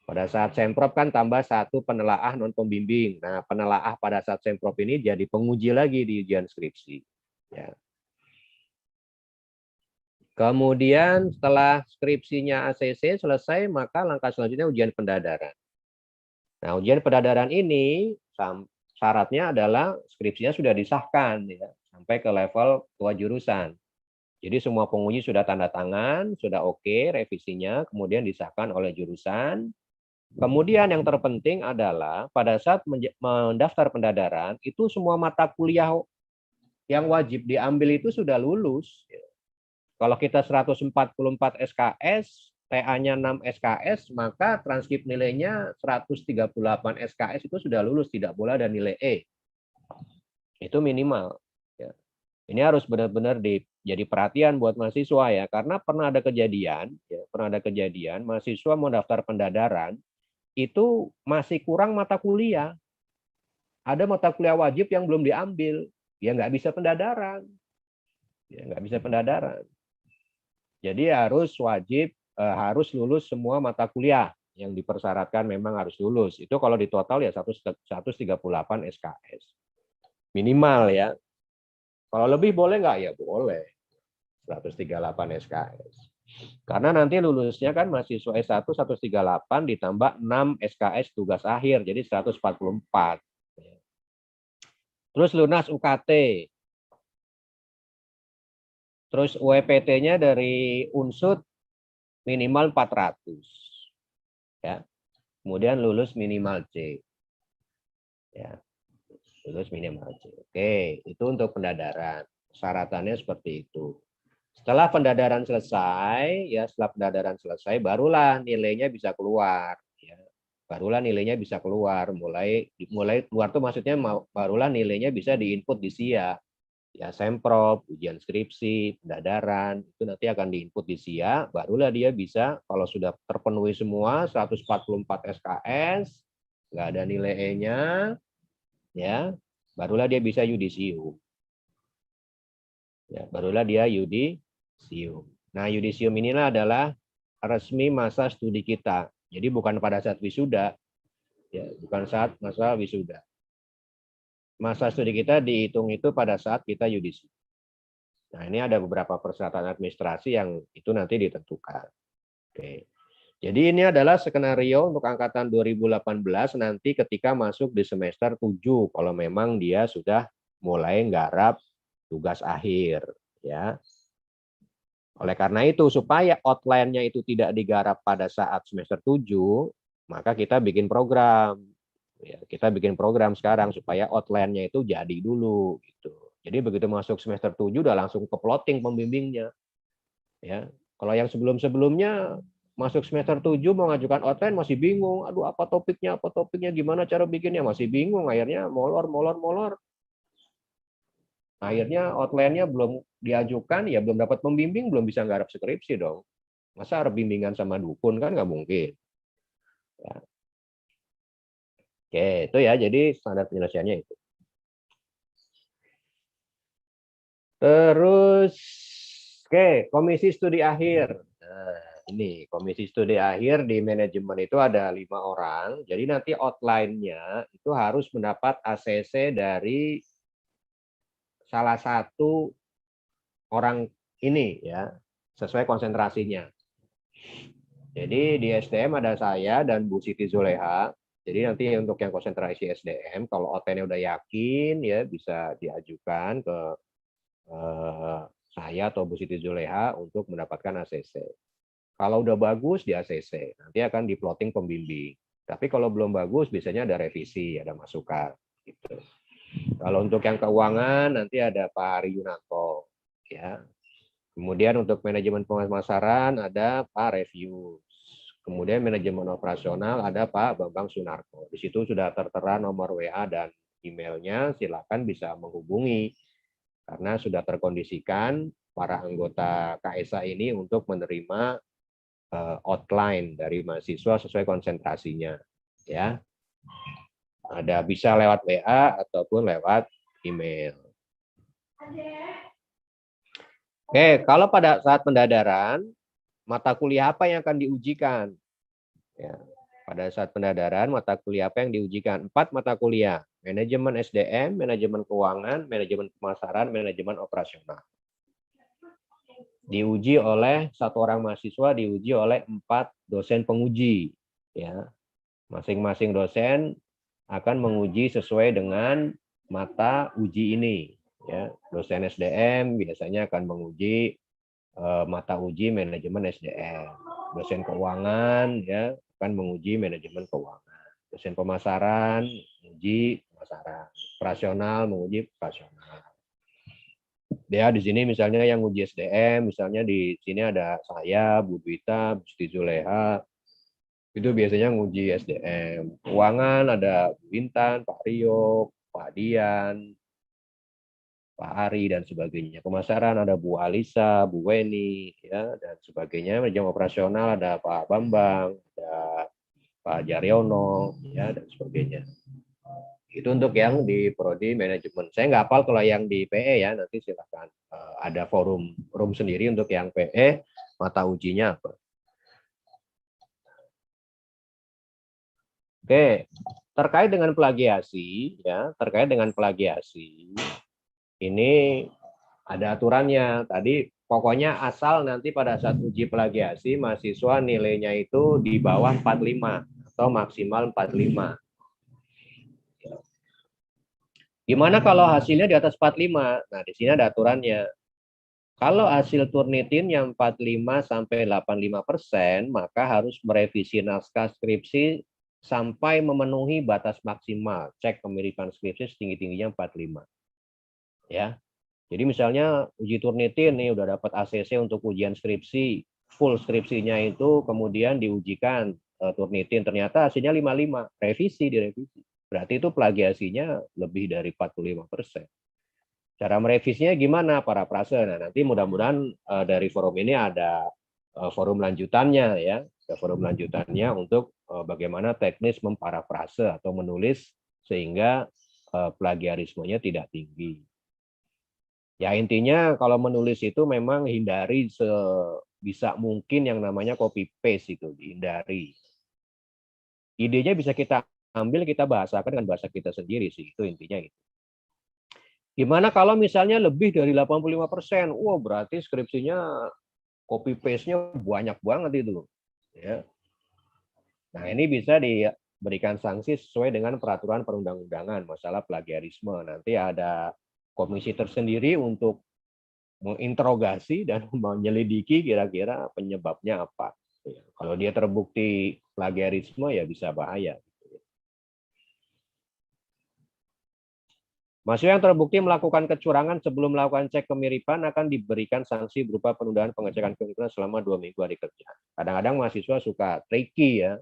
Pada saat semprot kan tambah satu penelaah non pembimbing. Nah, penelaah pada saat semprot ini jadi penguji lagi di ujian skripsi ya. Kemudian setelah skripsinya ACC selesai, maka langkah selanjutnya ujian pendadaran. Nah, ujian pendadaran ini syaratnya adalah skripsinya sudah disahkan ya, sampai ke level ketua jurusan. Jadi semua penguji sudah tanda tangan, sudah oke revisinya, kemudian disahkan oleh jurusan. Kemudian yang terpenting adalah pada saat mendaftar pendadaran, itu semua mata kuliah yang wajib diambil itu sudah lulus. Kalau kita 144 SKS, TA-nya 6 SKS, maka transkrip nilainya 138 SKS itu sudah lulus, tidak boleh ada nilai E. Itu minimal. Ya. Ini harus benar-benar jadi perhatian buat mahasiswa ya, karena pernah ada kejadian, mahasiswa mau daftar pendadaran, itu masih kurang mata kuliah. Ada mata kuliah wajib yang belum diambil, ya nggak bisa pendadaran. Jadi harus wajib, harus lulus semua mata kuliah yang dipersyaratkan memang harus lulus. Itu kalau di total ya 138 SKS. Minimal ya. Kalau lebih boleh nggak? Ya boleh. 138 SKS. Karena nanti lulusnya kan mahasiswa S1 138 ditambah 6 SKS tugas akhir, jadi 144. Terus lunas UKT. Terus UEPT-nya dari Unsud minimal 400. Ya. Kemudian lulus minimal C. Ya. Lulus minimal C. Oke, itu untuk pendadaran. Syaratannya seperti itu. Setelah pendadaran selesai, barulah nilainya bisa keluar. Ya. Barulah nilainya bisa keluar. Mulai keluar tuh maksudnya barulah nilainya bisa diinput di SIA. Ya, semprot, ujian skripsi, pendadaran, itu nanti akan diinput di SIA. Barulah dia bisa, kalau sudah terpenuhi semua 144 SKS, nggak ada nilai E-nya, ya, barulah dia bisa yudisium. Ya, barulah dia yudisium. Nah, yudisium inilah adalah resmi masa studi kita. Jadi bukan pada saat wisuda, ya, bukan saat masa wisuda. Masa studi kita dihitung itu pada saat kita yudisium. Nah, ini ada beberapa persyaratan administrasi yang itu nanti ditentukan. Oke. Jadi ini adalah skenario untuk angkatan 2018 nanti ketika masuk di semester 7 kalau memang dia sudah mulai nggarap tugas akhir ya. Oleh karena itu supaya outline-nya itu tidak digarap pada saat semester 7, maka kita bikin program. Ya, kita bikin program sekarang supaya outline-nya itu jadi dulu gitu. Jadi begitu masuk semester 7 udah langsung ke plotting pembimbingnya. Ya. Kalau yang sebelum-sebelumnya masuk semester 7 mau ngajukan outline masih bingung, aduh apa topiknya, gimana cara bikinnya, masih bingung, akhirnya molor. Akhirnya outline-nya belum diajukan, ya belum dapat pembimbing, belum bisa nggarap skripsi dong. Masa harus bimbingan sama dukun kan nggak mungkin. Ya. Oke, itu ya, jadi standar penyelesaiannya itu. Terus, oke, komisi studi akhir. Nah, ini komisi studi akhir di manajemen itu ada 5 orang. Jadi nanti outline-nya itu harus mendapat ACC dari salah satu orang ini ya, sesuai konsentrasinya. Jadi di SDM ada saya dan Bu Siti Zuleha. Jadi nanti untuk yang konsentrasi SDM, kalau outline-nya udah yakin ya bisa diajukan ke saya atau Bu Siti Zuleha untuk mendapatkan ACC. Kalau udah bagus di ACC, nanti akan di plotting pembimbing. Tapi kalau belum bagus, biasanya ada revisi, ada masukan. Gitu. Kalau untuk yang keuangan, nanti ada Pak Hari Yunanto. Ya. Kemudian untuk manajemen pemasaran, ada Pak Review. Kemudian manajemen operasional ada Pak Bambang Sunarko. Di situ sudah tertera nomor WA dan emailnya, silakan bisa menghubungi karena sudah terkondisikan para anggota KSA ini untuk menerima outline dari mahasiswa sesuai konsentrasinya, ya. Ada bisa lewat WA ataupun lewat email. Oke, kalau pada saat pendadaran, mata kuliah apa yang akan diujikan? Ya, pada saat pendadaran, mata kuliah apa yang diujikan? 4 mata kuliah. Manajemen SDM, manajemen keuangan, manajemen pemasaran, manajemen operasional. Diuji oleh 1 orang mahasiswa, diuji oleh 4 dosen penguji. Ya, masing-masing dosen akan menguji sesuai dengan mata uji ini. Ya, dosen SDM biasanya akan menguji mata uji manajemen SDM. Dosen keuangan ya akan menguji manajemen keuangan. Dosen pemasaran menguji pemasaran. Operasional menguji operasional. Ya, di sini misalnya yang uji SDM, misalnya di sini ada saya, Bu Dwita, Bu Siti Zuleha, itu biasanya nguji SDM. Keuangan ada Bu Intan, Pak Rio, Pak Dian, Pak Ari dan sebagainya. Pemasaran ada Bu Alisa, Bu Weni, ya dan sebagainya. Manajemen operasional ada Pak Bambang, ada Pak Jaryono, ya dan sebagainya. Itu untuk yang di prodi manajemen. Saya nggak hafal kalau yang di PE ya. Nanti silakan ada forum sendiri untuk yang PE mata ujinya apa. Oke, terkait dengan plagiasi, ya terkait dengan plagiasi. Ini ada aturannya. Tadi pokoknya asal nanti pada saat uji plagiasi mahasiswa nilainya itu di bawah 45 atau maksimal 45. Gimana kalau hasilnya di atas 45? Nah, di sini ada aturannya. Kalau hasil Turnitin yang 45 sampai 85%, maka harus merevisi naskah skripsi sampai memenuhi batas maksimal. Cek kemiripan skripsi setinggi-tingginya 45. Ya, jadi misalnya uji Turnitin nih udah dapat ACC untuk ujian skripsi, full skripsinya itu kemudian diujikan Turnitin, ternyata hasilnya 55, direvisi. Berarti itu plagiasinya lebih dari 45%. Cara merevisinya gimana para prase? Nah, nanti mudah-mudahan dari forum ini ada forum lanjutannya ya, ada forum lanjutannya untuk bagaimana teknis memparafrase atau menulis sehingga plagiarismenya tidak tinggi. Ya intinya kalau menulis itu memang hindari sebisa mungkin yang namanya copy paste itu, dihindari. Idenya bisa kita ambil, kita bahasakan dengan bahasa kita sendiri sih, itu intinya itu. Gimana kalau misalnya lebih dari 85%? Wah, berarti skripsinya copy paste-nya banyak banget itu. Ya. Nah, ini bisa diberikan sanksi sesuai dengan peraturan perundang-undangan masalah plagiarisme. Nanti ada komisi tersendiri untuk menginterogasi dan menyelidiki kira-kira penyebabnya apa. Kalau dia terbukti plagiarisme ya bisa bahaya. Mahasiswa yang terbukti melakukan kecurangan sebelum melakukan cek kemiripan akan diberikan sanksi berupa penundaan pengecekan kemiripan selama 2 minggu hari kerja. Kadang-kadang mahasiswa suka tricky ya,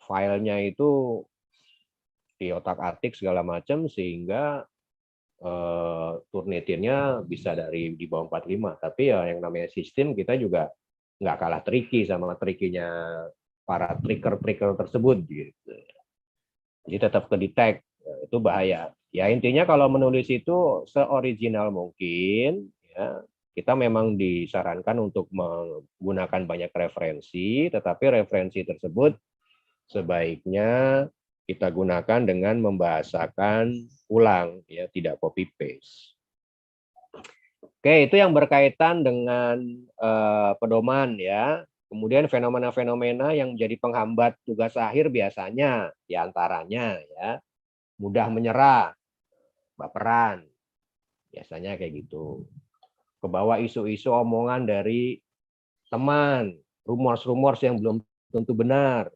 filenya itu di otak-atik segala macam sehingga Turnitinnya bisa dari di bawah 45, tapi ya yang namanya sistem kita juga nggak kalah tricky sama trickinya para trigger tersebut gitu. Jadi tetap ke detect, itu bahaya. Ya intinya kalau menulis itu seoriginal mungkin, ya kita memang disarankan untuk menggunakan banyak referensi, tetapi referensi tersebut sebaiknya kita gunakan dengan membahasakan ulang, ya tidak copy paste. Oke, itu yang berkaitan dengan pedoman ya. Kemudian fenomena-fenomena yang menjadi penghambat tugas akhir biasanya diantaranya ya mudah menyerah, baperan, biasanya kayak gitu. Kebawa isu-isu omongan dari teman, rumors-rumors yang belum tentu benar.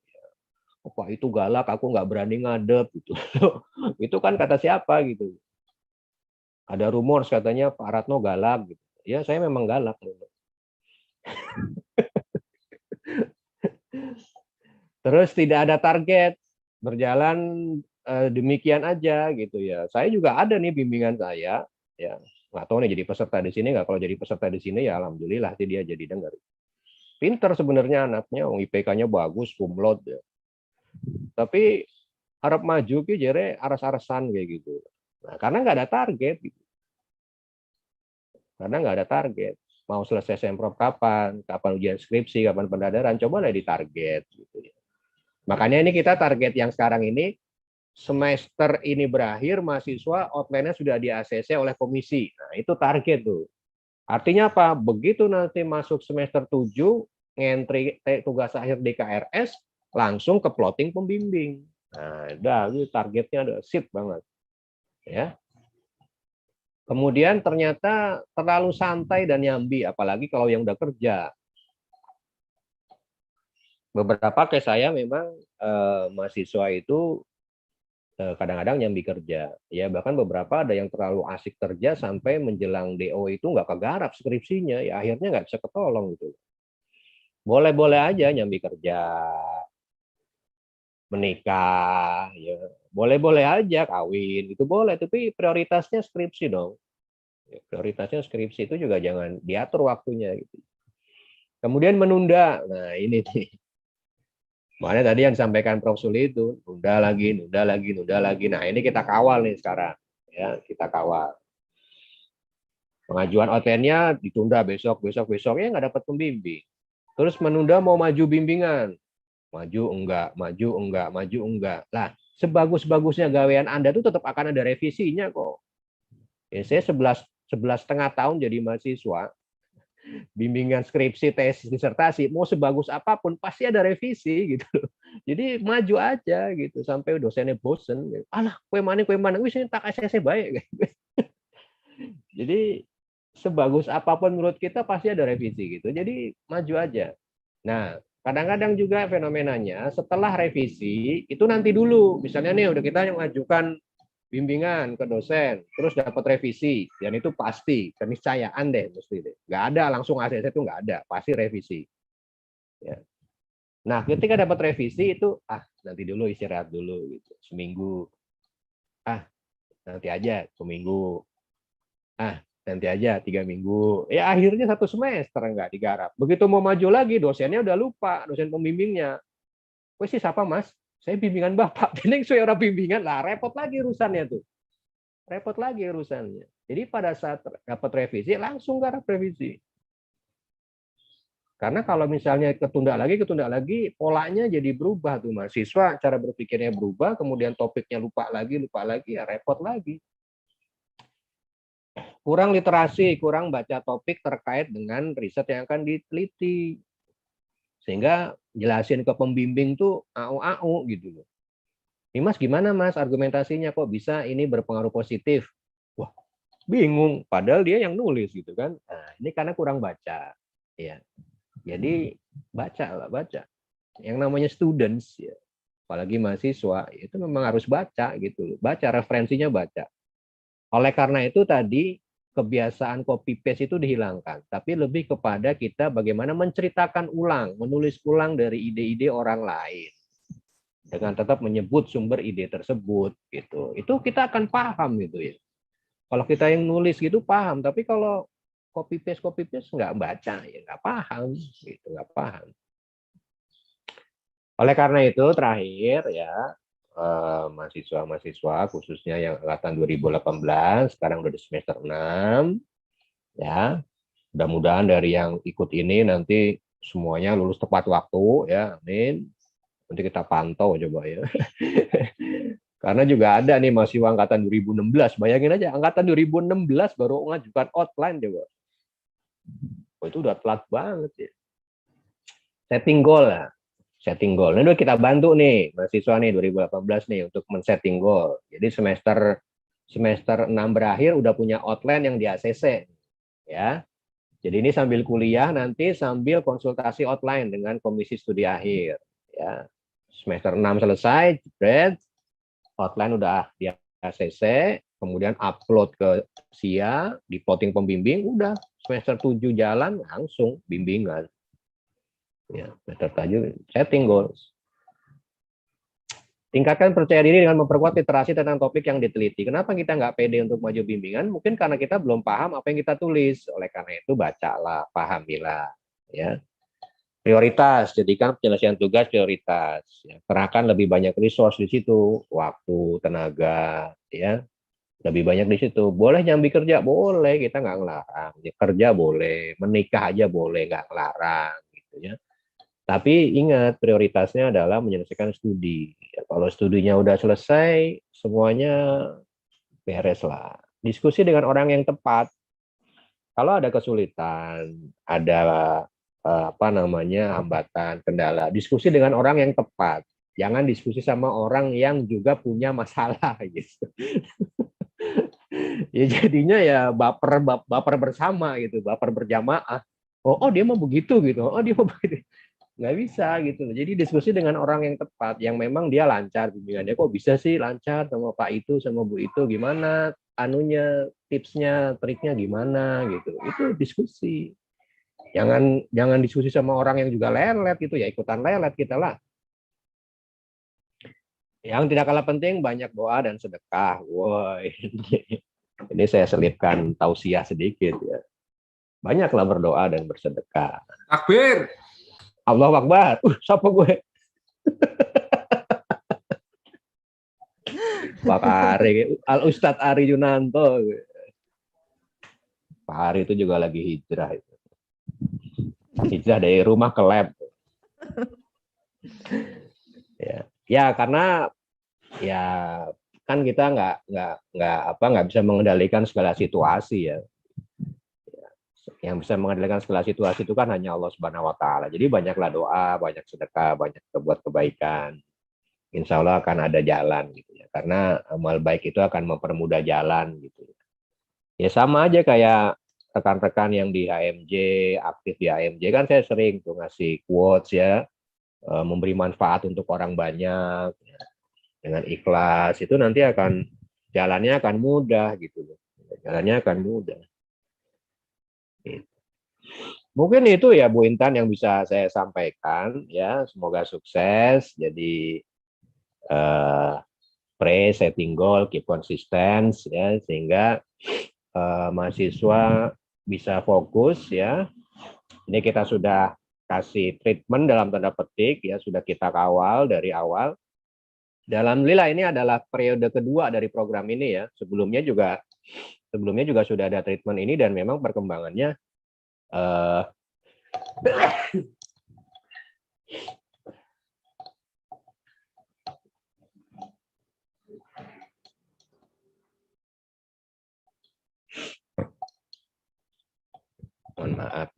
Wah itu galak, aku nggak berani ngadep gitu. Itu kan kata siapa gitu. Ada rumors katanya Pak Ratno galak gitu. Ya saya memang galak. Terus tidak ada target, berjalan demikian aja gitu ya. Saya juga ada nih bimbingan saya, ya nggak tahu nih jadi peserta di sini nggak. Kalau jadi peserta di sini ya alhamdulillah sih dia jadi dengar. Pinter sebenarnya anaknya, IPK-nya bagus, cum laude ya. Tapi harap maju ki jere aras-arasan kayak gitu. Nah, karena nggak ada target gitu. Karena nggak ada target. Mau selesai semprot kapan ujian skripsi, kapan pendadaran, coba lah ditarget gitu ya. Makanya ini kita target yang sekarang ini, semester ini berakhir, mahasiswa outline-nya sudah di-ACC oleh komisi. Nah, itu target tuh. Artinya apa? Begitu nanti masuk semester 7, ngentri tugas akhir di KRS, langsung ke plotting pembimbing. Nah, udah, itu targetnya udah sip banget. Ya. Kemudian ternyata terlalu santai dan nyambi, apalagi kalau yang udah kerja. Beberapa kayak saya memang mahasiswa itu kadang-kadang nyambi kerja. Ya bahkan beberapa ada yang terlalu asik kerja sampai menjelang DO itu nggak kegarap skripsinya. Ya akhirnya nggak bisa ketolong gitu. Boleh-boleh aja nyambi kerja, menikah, ya boleh-boleh aja kawin, itu boleh. Tapi prioritasnya skripsi dong. Prioritasnya skripsi itu juga jangan diatur waktunya gitu. Kemudian menunda. Nah, ini nih. Makanya tadi yang disampaikan Prof. Suli itu nunda lagi, nunda lagi, nunda lagi. Nah, ini kita kawal nih sekarang. Ya, kita kawal. Pengajuan OTN-nya ditunda besok ya nggak dapat pembimbing. Terus menunda mau maju bimbingan. Maju enggak, maju enggak, maju enggak. Lah, sebagus-bagusnya gawean Anda tuh tetap akan ada revisinya kok. Ya, saya 11,5 tahun jadi mahasiswa, bimbingan skripsi, tesis, disertasi, mau sebagus apapun pasti ada revisi gitu. Jadi maju aja gitu sampai dosennya bosen. Alah, kue mana, wis tak ACC baik. Jadi sebagus apapun menurut kita pasti ada revisi gitu. Jadi maju aja. Nah, kadang-kadang juga fenomenanya setelah revisi itu nanti dulu. Misalnya nih udah kita yang mengajukan bimbingan ke dosen, terus dapat revisi, dan itu pasti keniscayaan deh mesti deh. Nggak ada langsung ACC itu nggak ada, pasti revisi. Ya. Nah, ketika dapat revisi itu nanti dulu istirahat dulu gitu, seminggu. Nanti aja seminggu. Nanti aja 3 minggu. Ya akhirnya 1 semester nggak digarap. Begitu mau maju lagi, dosennya udah lupa, dosen pembimbingnya. Wes sih siapa mas? Saya bimbingan bapak. Ini saya orang bimbingan lah, repot lagi urusannya tuh. Repot lagi urusannya. Jadi pada saat dapat revisi, langsung garap revisi. Karena kalau misalnya ketunda lagi, polanya jadi berubah tuh mahasiswa, cara berpikirnya berubah, kemudian topiknya lupa lagi, ya repot lagi. Kurang literasi, kurang baca topik terkait dengan riset yang akan diteliti. Sehingga jelasin ke pembimbing tuh au-au gitu loh. Ini mas gimana mas argumentasinya kok bisa ini berpengaruh positif? Wah, bingung. Padahal dia yang nulis gitu kan. Nah, ini karena kurang baca. Ya. Jadi baca. Yang namanya students ya, apalagi mahasiswa itu memang harus baca gitu loh. Baca referensinya baca. Oleh karena itu tadi kebiasaan copy paste itu dihilangkan, tapi lebih kepada kita bagaimana menceritakan ulang, menulis ulang dari ide-ide orang lain dengan tetap menyebut sumber ide tersebut gitu. Itu kita akan paham gitu ya. Kalau kita yang nulis gitu paham, tapi kalau copy paste nggak baca ya nggak paham gitu, nggak paham. Oleh karena itu terakhir ya, mahasiswa khususnya yang angkatan 2018 sekarang udah di semester 6 ya, mudah-mudahan dari yang ikut ini nanti semuanya lulus tepat waktu ya, amin. Nanti kita pantau coba ya. Karena juga ada nih mahasiswa angkatan 2016, bayangin aja angkatan 2016 baru mengajukan outline coba. Itu udah telat banget ya. Setting goal lah. Setting goal. Nah, kita bantu nih mahasiswa nih 2018 nih untuk men-setting goal. Jadi semester 6 berakhir udah punya outline yang di ACC ya. Jadi ini sambil kuliah nanti sambil konsultasi outline dengan komisi studi akhir ya. Semester 6 selesai, jebret, outline udah di ACC, kemudian upload ke SIA, di plotting pembimbing, udah semester 7 jalan langsung bimbingan. Ya, semester 7 setting goals. Tingkatkan percaya diri dengan memperkuat literasi tentang topik yang diteliti. Kenapa kita nggak pede untuk maju bimbingan? Mungkin karena kita belum paham apa yang kita tulis. Oleh karena itu bacalah, pahamilah. Ya. Prioritas, jadikan penyelesaian tugas prioritas. Ya. Kerahkan lebih banyak resource di situ, waktu, tenaga, ya. Lebih banyak di situ. Boleh nyambi kerja, boleh, kita nggak ngelarang. Kerja boleh, menikah aja boleh, nggak ngelarang, gitu ya. Tapi ingat, prioritasnya adalah menyelesaikan studi. Ya, kalau studinya udah selesai, semuanya beres lah. Diskusi dengan orang yang tepat. Kalau ada kesulitan, ada hambatan, kendala, diskusi dengan orang yang tepat. Jangan diskusi sama orang yang juga punya masalah gitu. Ya jadinya ya baper bersama gitu, baper berjamaah. Oh dia mau begitu gitu. Oh dia mau begitu. Nggak bisa gitu. Jadi diskusi dengan orang yang tepat, yang memang dia lancar bimbingannya. Kok bisa sih lancar sama Pak itu, sama Bu itu, gimana anunya, tipsnya, triknya gimana gitu. Itu diskusi. Jangan diskusi sama orang yang juga lelet gitu, ya ikutan lelet kita lah. Yang tidak kalah penting banyak doa dan sedekah. Wah, ini saya selipkan tausiah sedikit ya. Banyaklah berdoa dan bersedekah. Takbir. Allahu Akbar. Siapa gue? Pak Ari, Al Ustadz Ari Yunanto. Pak Ari itu juga lagi hijrah itu. Hijrah dari rumah ke lab. Ya karena ya kan kita nggak bisa mengendalikan segala situasi ya. Yang bisa mengendalikan segala situasi itu kan hanya Allah Subhanahu Wa Taala. Jadi banyaklah doa, banyak sedekah, banyak berbuat kebaikan. Insya Allah akan ada jalan gitu ya. Karena amal baik itu akan mempermudah jalan gitu. Ya sama aja kayak rekan-rekan yang di HMJ, aktif di HMJ kan saya sering tuh ngasih quotes ya, memberi manfaat untuk orang banyak ya. Dengan ikhlas itu nanti jalannya akan mudah gitu loh. Jalannya akan mudah. Mungkin itu ya Bu Intan yang bisa saya sampaikan ya, semoga sukses. Jadi pray, setting goal, keep konsisten ya, sehingga mahasiswa bisa fokus ya. Ini kita sudah kasih treatment dalam tanda petik ya, sudah kita kawal dari awal. Alhamdulillah ini adalah periode kedua dari program ini ya. Sebelumnya juga sudah ada treatment ini dan memang perkembangannya mohon maaf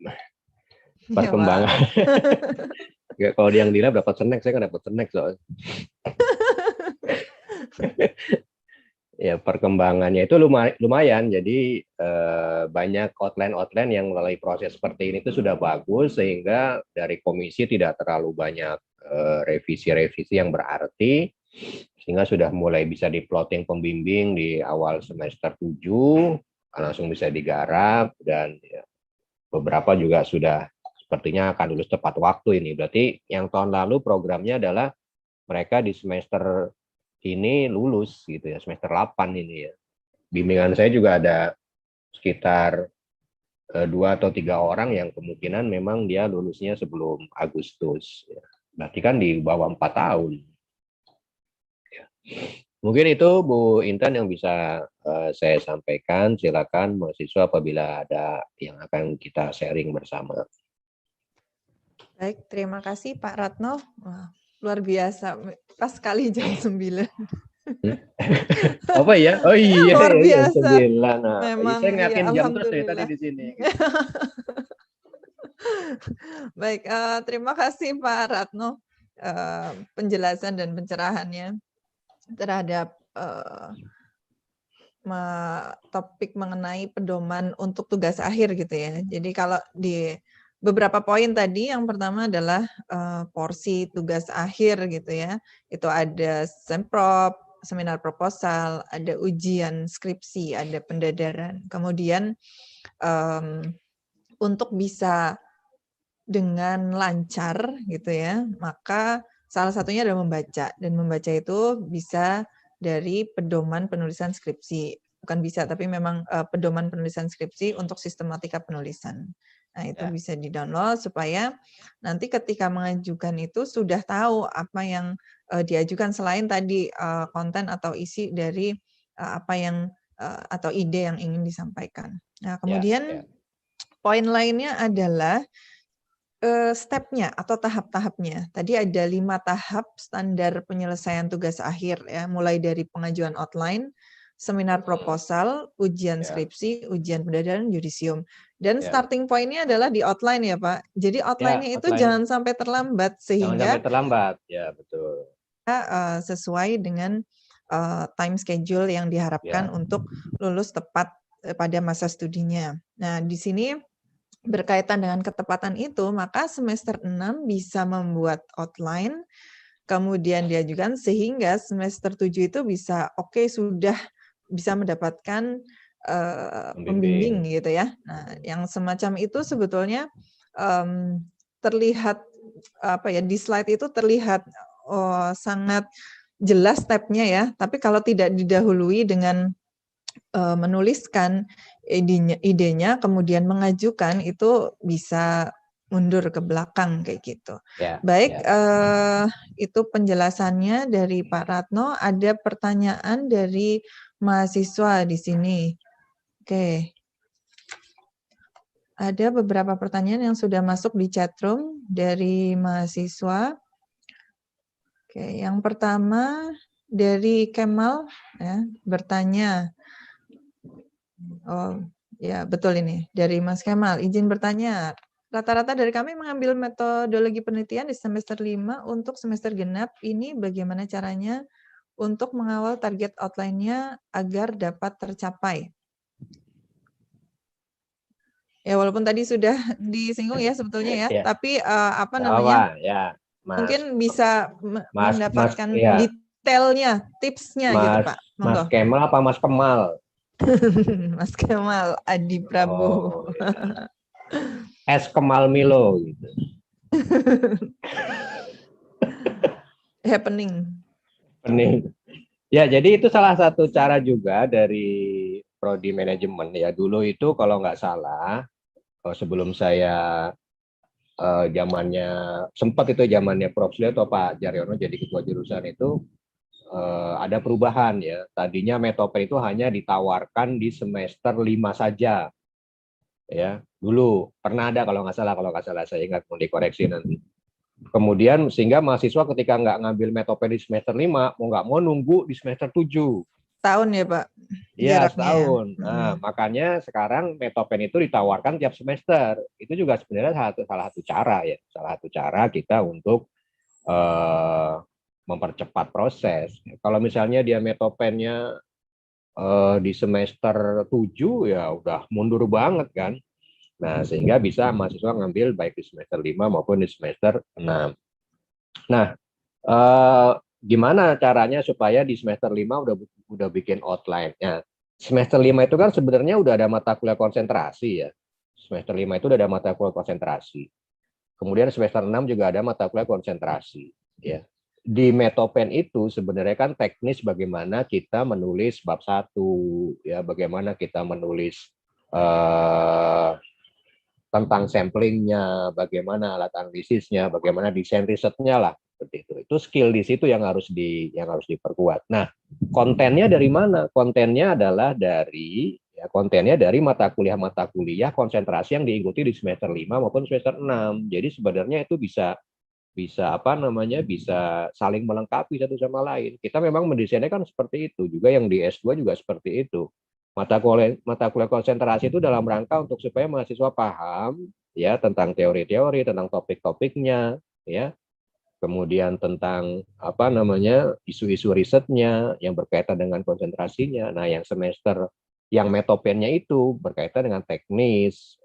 perkembangan ya, kalau yang di lab dapat snack, saya kan dapat snack soalnya. Ya perkembangannya itu lumayan, jadi banyak outline yang melalui proses seperti ini itu sudah bagus, sehingga dari komisi tidak terlalu banyak revisi-revisi yang berarti, sehingga sudah mulai bisa di-plotting pembimbing di awal semester 7, langsung bisa digarap, dan ya, beberapa juga sudah sepertinya akan lulus tepat waktu ini. Berarti yang tahun lalu programnya adalah mereka di semester ini lulus gitu ya, semester 8 ini ya. Bimbingan saya juga ada sekitar 2 atau 3 orang yang kemungkinan memang dia lulusnya sebelum Agustus ya. Berarti kan di bawah 4 tahun ya. Mungkin itu Bu Intan yang bisa saya sampaikan. Silakan mahasiswa apabila ada yang akan kita sharing bersama. Baik, terima kasih Pak Ratno. Wah, luar biasa, pas sekali jam 9. Apa ya? Oh iya, luar jam biasa. 9. Nah, Memang saya ngeliatin ya, jam terus dari tadi di sini. Baik, terima kasih Pak Ratno penjelasan dan pencerahannya terhadap topik mengenai pedoman untuk tugas akhir gitu ya. Jadi kalau di beberapa poin tadi, yang pertama adalah porsi tugas akhir gitu ya. Itu ada semprop, seminar proposal, ada ujian skripsi, ada pendadaran. Kemudian untuk bisa dengan lancar gitu ya, maka salah satunya adalah membaca, dan membaca itu bisa dari pedoman penulisan skripsi. Bukan bisa, tapi memang pedoman penulisan skripsi untuk sistematika penulisan. Nah, itu bisa di-download supaya nanti ketika mengajukan itu sudah tahu apa yang diajukan selain tadi konten atau isi dari apa yang atau ide yang ingin disampaikan. Nah, kemudian poin lainnya adalah step-nya atau tahap-tahapnya. Tadi ada 5 tahap standar penyelesaian tugas akhir ya, mulai dari pengajuan outline, seminar proposal, ujian skripsi, ujian pendadaran, yudisium. Dan starting point-nya adalah di outline ya Pak. Jadi outline-nya itu jangan sampai terlambat sehingga ya betul. Sesuai dengan time schedule yang diharapkan untuk lulus tepat pada masa studinya. Nah, di sini berkaitan dengan ketepatan itu, maka semester 6 bisa membuat outline, kemudian diajukan sehingga semester 7 itu bisa sudah bisa mendapatkan pembimbing gitu ya. Nah, yang semacam itu sebetulnya terlihat di slide itu terlihat sangat jelas step-nya ya, tapi kalau tidak didahului dengan menuliskan idenya, kemudian mengajukan, itu bisa mundur ke belakang kayak gitu. Baik, itu penjelasannya dari Pak Ratno. Ada pertanyaan dari mahasiswa di sini. Oke. Ada beberapa pertanyaan yang sudah masuk di chatroom dari mahasiswa. Oke, yang pertama dari Kemal ya, bertanya. Oh, ya betul ini. Dari Mas Kemal, izin bertanya. Rata-rata dari kami mengambil metodologi penelitian di semester 5 untuk semester genap. Ini bagaimana caranya untuk mengawal target outline-nya agar dapat tercapai? Ya, walaupun tadi sudah disinggung ya sebetulnya ya, tapi apa namanya? Mungkin bisa mendapatkan detailnya, tipsnya gitu Pak. Mas Kemal apa Mas Kemal? Mas Kemal Adi Prabowo. Es Kemal Milo gitu. Happening. Ya, jadi itu salah satu cara juga dari prodi manajemen ya. Dulu itu kalau nggak salah, sebelum saya zamannya Prof. Sli atau Pak Jaryono jadi ketua jurusan itu, ada perubahan ya. Tadinya Metopen itu hanya ditawarkan di semester 5 saja. Ya, dulu pernah ada kalau nggak salah saya ingat, mau dikoreksi nanti. Kemudian sehingga mahasiswa ketika nggak ngambil Metopen di semester 5, mau nggak mau nunggu di semester 7. Tahun ya Pak? Iya, setahun. Nah, makanya sekarang Metopen itu ditawarkan tiap semester. Itu juga sebenarnya salah satu cara ya. Salah satu cara kita untuk mempercepat proses. Kalau misalnya dia Metopennya di semester 7 ya udah mundur banget kan. Nah, sehingga bisa mahasiswa ngambil baik di semester 5 maupun di semester 6. Nah, gimana caranya supaya di semester 5 udah bikin outline? Nah, semester 5 itu kan sebenarnya udah ada mata kuliah konsentrasi ya. Semester 5 itu udah ada mata kuliah konsentrasi. Kemudian semester 6 juga ada mata kuliah konsentrasi ya. Di Metopen itu sebenarnya kan teknis bagaimana kita menulis bab 1 ya, bagaimana kita menulis tentang samplingnya, bagaimana alat analisisnya, bagaimana desain risetnya lah, seperti itu. Itu skill di situ yang harus diperkuat. Nah, kontennya dari mana? Kontennya adalah dari mata kuliah konsentrasi yang diikuti di semester 5 maupun semester 6. Jadi sebenarnya itu bisa saling melengkapi satu sama lain. Kita memang mendesainnya kan seperti itu, juga yang di S2 juga seperti itu. Mata kuliah konsentrasi itu dalam rangka untuk supaya mahasiswa paham ya tentang teori-teori, tentang topik-topiknya ya. Kemudian tentang isu-isu risetnya yang berkaitan dengan konsentrasinya. Nah, yang Metopennya itu berkaitan dengan teknis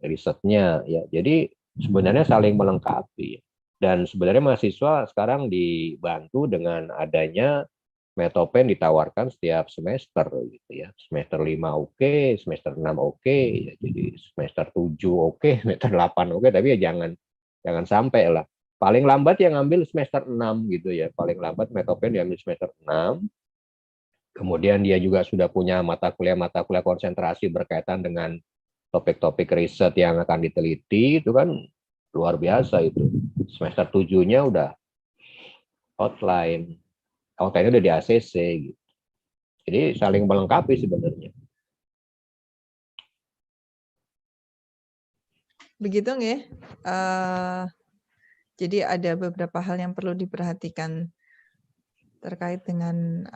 risetnya ya. Jadi sebenarnya saling melengkapi. Dan sebenarnya mahasiswa sekarang dibantu dengan adanya Metopen ditawarkan setiap semester gitu ya. Semester 5 oke, semester 6 oke, ya, jadi semester 7 oke, semester 8 oke, tapi ya jangan sampai lah paling lambat yang ngambil semester 6 gitu ya. Paling lambat Metopen diambil semester 6. Kemudian dia juga sudah punya mata kuliah konsentrasi berkaitan dengan topik-topik riset yang akan diteliti, itu kan luar biasa itu. Semester 7-nya udah outline. Outline-nya udah di ACC gitu. Jadi saling melengkapi sebenarnya. Begitu nggih? Jadi ada beberapa hal yang perlu diperhatikan terkait dengan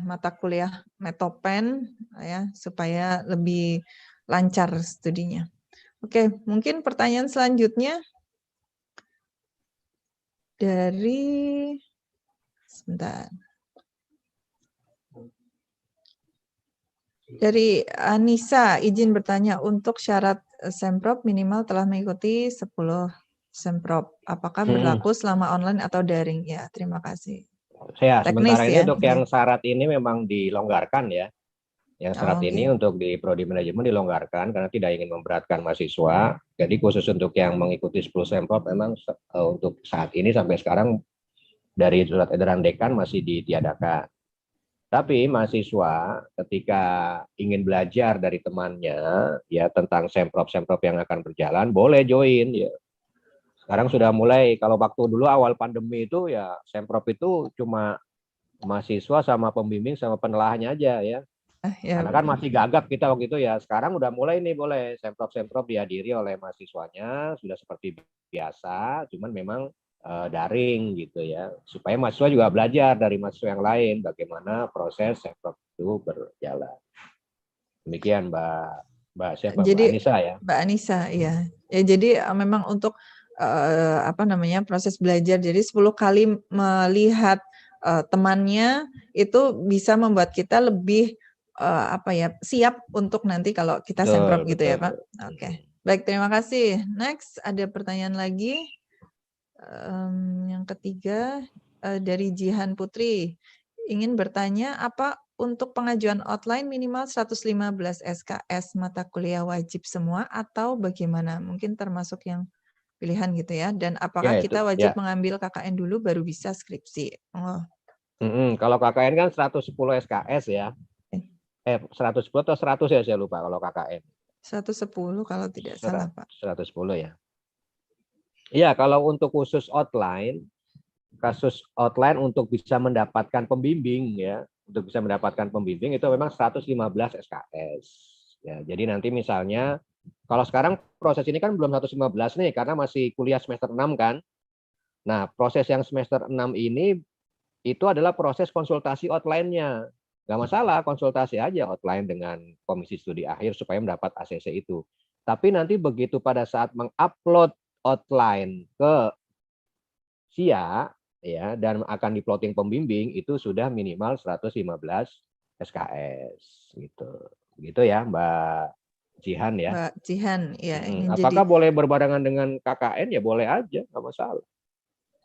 mata kuliah Metopen ya, supaya lebih lancar studinya. Oke, mungkin pertanyaan selanjutnya dari sebentar. Dari Anissa, izin bertanya, untuk syarat Semprop minimal telah mengikuti 10 Semprop. Apakah berlaku selama online atau daring? Ya, terima kasih. Ya, Teknis sementara ini ya. untuk yang syarat ini memang dilonggarkan ya. Yang syarat ini gitu. untuk di Prodi Manajemen dilonggarkan karena tidak ingin memberatkan mahasiswa. Jadi khusus untuk yang mengikuti 10 Semprop memang untuk saat ini sampai sekarang dari surat edaran dekan masih ditiadakan. Tapi mahasiswa ketika ingin belajar dari temannya ya tentang Semprop-Semprop yang akan berjalan, boleh join ya. Sekarang sudah mulai, kalau waktu dulu awal pandemi itu ya Semprop itu cuma mahasiswa sama pembimbing sama penelahnya aja ya. Ya, Karena kan masih gagap kita waktu itu ya. Sekarang udah mulai nih boleh Semprop-Semprop dihadiri oleh mahasiswanya, sudah seperti biasa, cuman memang daring gitu ya. Supaya mahasiswa juga belajar dari mahasiswa yang lain bagaimana proses Semprop itu berjalan. Demikian Mbak siapa? Jadi, Mbak Anissa ya. Mbak Anissa, ya. Ya jadi memang untuk proses belajar. Jadi 10 kali melihat temannya itu bisa membuat kita lebih siap untuk nanti kalau kita Semprop gitu ya, Pak. Oke. Baik, terima kasih. Next ada pertanyaan lagi. Yang ketiga dari Jihan Putri. Ingin bertanya, apa untuk pengajuan outline minimal 115 SKS mata kuliah wajib semua atau bagaimana? Mungkin termasuk yang pilihan gitu ya. Dan apakah Ya, kita wajib mengambil KKN dulu baru bisa skripsi? Oh. Kalau KKN kan 110 SKS ya. 110 atau 100 ya saya lupa kalau KKN. 110 kalau tidak salah, Pak. 110 ya. Iya, kalau untuk khusus outline, kasus outline untuk bisa mendapatkan pembimbing ya, untuk bisa mendapatkan pembimbing itu memang 115 SKS. Ya, jadi nanti misalnya kalau sekarang proses ini kan belum 115 nih karena masih kuliah semester 6 kan. Nah, proses yang semester 6 ini itu adalah proses konsultasi outline-nya. Nggak masalah, konsultasi aja outline dengan komisi studi akhir supaya mendapat ACC itu. Tapi nanti begitu pada saat mengupload outline ke SIA ya dan akan diplotting pembimbing itu sudah minimal 115 SKS gitu. Gitu ya Mbak Jihan ya. Mbak Jihan ya. Apakah boleh berbarengan dengan KKN? Ya boleh aja, nggak masalah.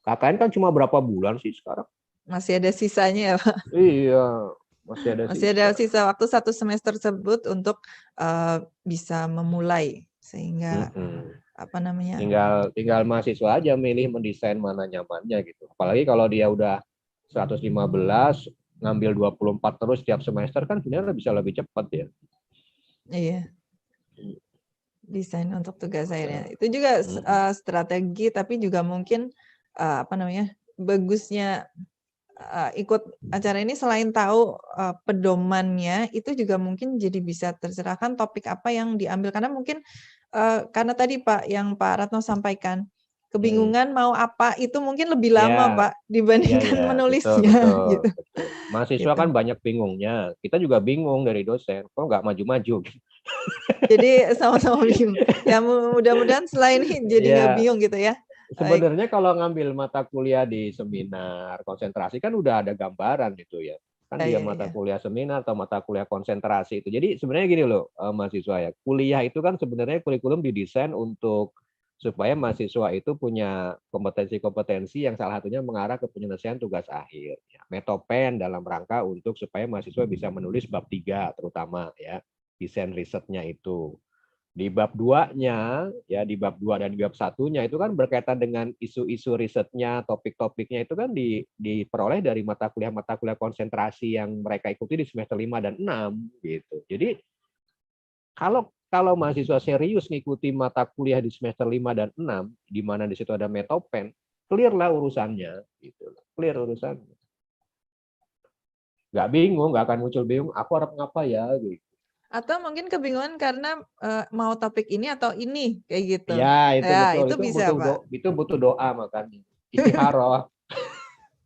KKN kan cuma berapa bulan sih sekarang? Masih ada sisanya ya, Pak? Iya, masih ada sisa waktu 1 semester tersebut untuk bisa memulai sehingga tinggal mahasiswa aja milih mendesain mana nyamannya gitu. Apalagi kalau dia udah 115 ngambil 24 terus setiap semester kan sebenarnya bisa lebih cepat ya. Iya. Desain untuk tugas akhirnya. Itu juga strategi tapi juga mungkin bagusnya ikut acara ini selain tahu pedomannya itu juga mungkin jadi bisa tercerahkan topik apa yang diambil karena mungkin karena tadi Pak yang Pak Ratno sampaikan kebingungan mau apa itu mungkin lebih lama Pak dibandingkan menulisnya. Betul. Gitu. Mahasiswa kan banyak bingungnya. Kita juga bingung dari dosen. Kok nggak maju-maju? Jadi sama-sama bingung. Ya mudah-mudahan selain ini jadi nggak bingung gitu ya. Sebenarnya kalau ngambil mata kuliah di seminar konsentrasi kan udah ada gambaran gitu ya. Kan dia mata kuliah seminar atau mata kuliah konsentrasi itu. Jadi sebenarnya gini loh mahasiswa ya. Kuliah itu kan sebenarnya kurikulum didesain untuk supaya mahasiswa itu punya kompetensi-kompetensi yang salah satunya mengarah ke penyelesaian tugas akhir. Ya, Metopen dalam rangka untuk supaya mahasiswa bisa menulis bab 3 terutama ya, desain risetnya itu. Di bab 2-nya, ya di bab 2 dan di bab 1-nya itu kan berkaitan dengan isu-isu risetnya, topik-topiknya itu kan diperoleh dari mata kuliah konsentrasi yang mereka ikuti di semester 5 dan 6 gitu. Jadi kalau mahasiswa serius ngikuti mata kuliah di semester 5 dan 6 di mana di situ ada metopen, clear lah urusannya gitu. Clear urusannya. Nggak bingung, nggak akan muncul bingung, aku harap ngapa ya gitu. Atau mungkin kebingungan karena mau topik ini atau ini kayak gitu. Ya, itu Ya, betul. itu bisa, Pak. Itu butuh doa makanya. Istikharah.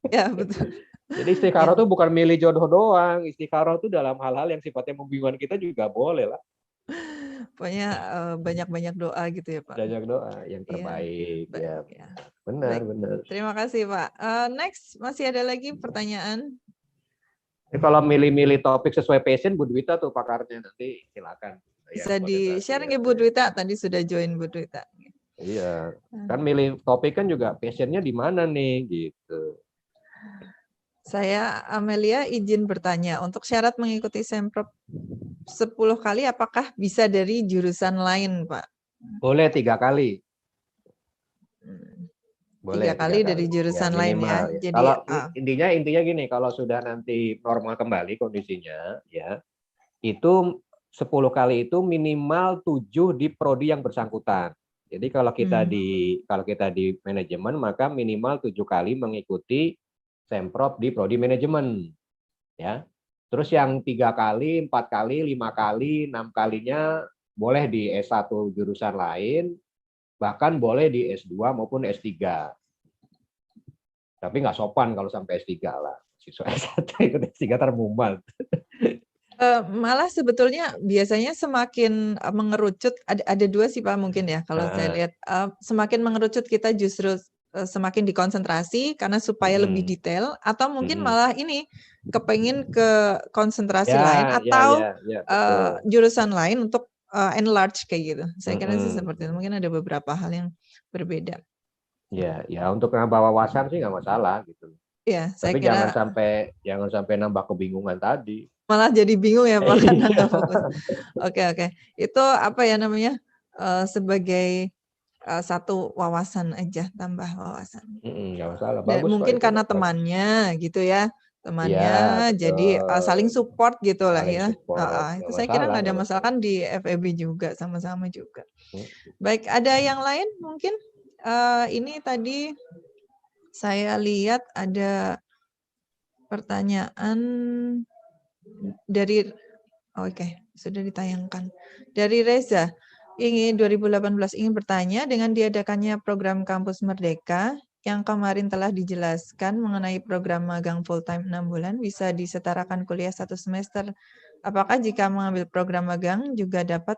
Ya, betul. Jadi istikharah itu bukan milih jodoh doang. Istikharah itu dalam hal-hal yang sifatnya membingungkan kita juga boleh lah. Pokoknya banyak-banyak doa gitu ya, Pak. Banyak doa yang Iya, terbaik. Ya. ya. Benar, Baik. benar. Terima kasih, Pak. Next, masih ada lagi pertanyaan? Jadi kalau milih-milih topik sesuai passion, Bu Dwita tuh pakarnya, nanti silakan. Bisa Ya, di-share konsentrasi, nggak Bu Dwita? Tadi sudah join Bu Dwita. Iya, kan milih topik kan juga passionnya di mana nih gitu. Saya Amelia izin bertanya, untuk syarat mengikuti Semprop 10 kali apakah bisa dari jurusan lain, Pak? Boleh 3 kali. Boleh 3 kali dari jurusan lain ya. minimal, ya. Jadi Kalau intinya gini, kalau sudah nanti normal kembali kondisinya ya, itu 10 kali itu minimal 7 di prodi yang bersangkutan. Jadi kalau kita di manajemen maka minimal 7 kali mengikuti Semprop di prodi manajemen. Ya. Terus yang 3 kali, 4 kali, 5 kali, 6 kalinya boleh di S1 jurusan lain, bahkan boleh di S2 maupun S3. Tapi nggak sopan kalau sampai S3 lah. Siswa S1 ikut S3 termumal. Malah sebetulnya biasanya semakin mengerucut, ada 2 sih Pak mungkin ya, kalau saya lihat. Semakin mengerucut kita justru semakin dikonsentrasi karena supaya lebih detail, atau mungkin malah ini kepengen ke konsentrasi lain atau betul. jurusan lain untuk enlarge kayak gitu. Saya kira sih seperti itu. Mungkin ada beberapa hal yang berbeda. Ya untuk nambah wawasan sih nggak masalah gitu. Ya, saya Tapi kira jangan sampai nambah kebingungan tadi. malah jadi bingung ya Pak karena nggak fokus. Oke. Itu apa ya namanya, sebagai satu wawasan aja, tambah wawasan. Nggak masalah. Dan Bagus mungkin kok, karena temannya gitu ya, ya, jadi saling support gitu lah saling ya. support. Itu saya kira nggak ada masalah, kan di FEB juga sama-sama juga. Baik, ada yang lain mungkin? Ini tadi saya lihat ada pertanyaan dari sudah ditayangkan. Dari Reza, 2018 ingin bertanya, dengan diadakannya program Kampus Merdeka yang kemarin telah dijelaskan mengenai program magang full time 6 bulan bisa disetarakan kuliah 1 semester. Apakah jika mengambil program magang juga dapat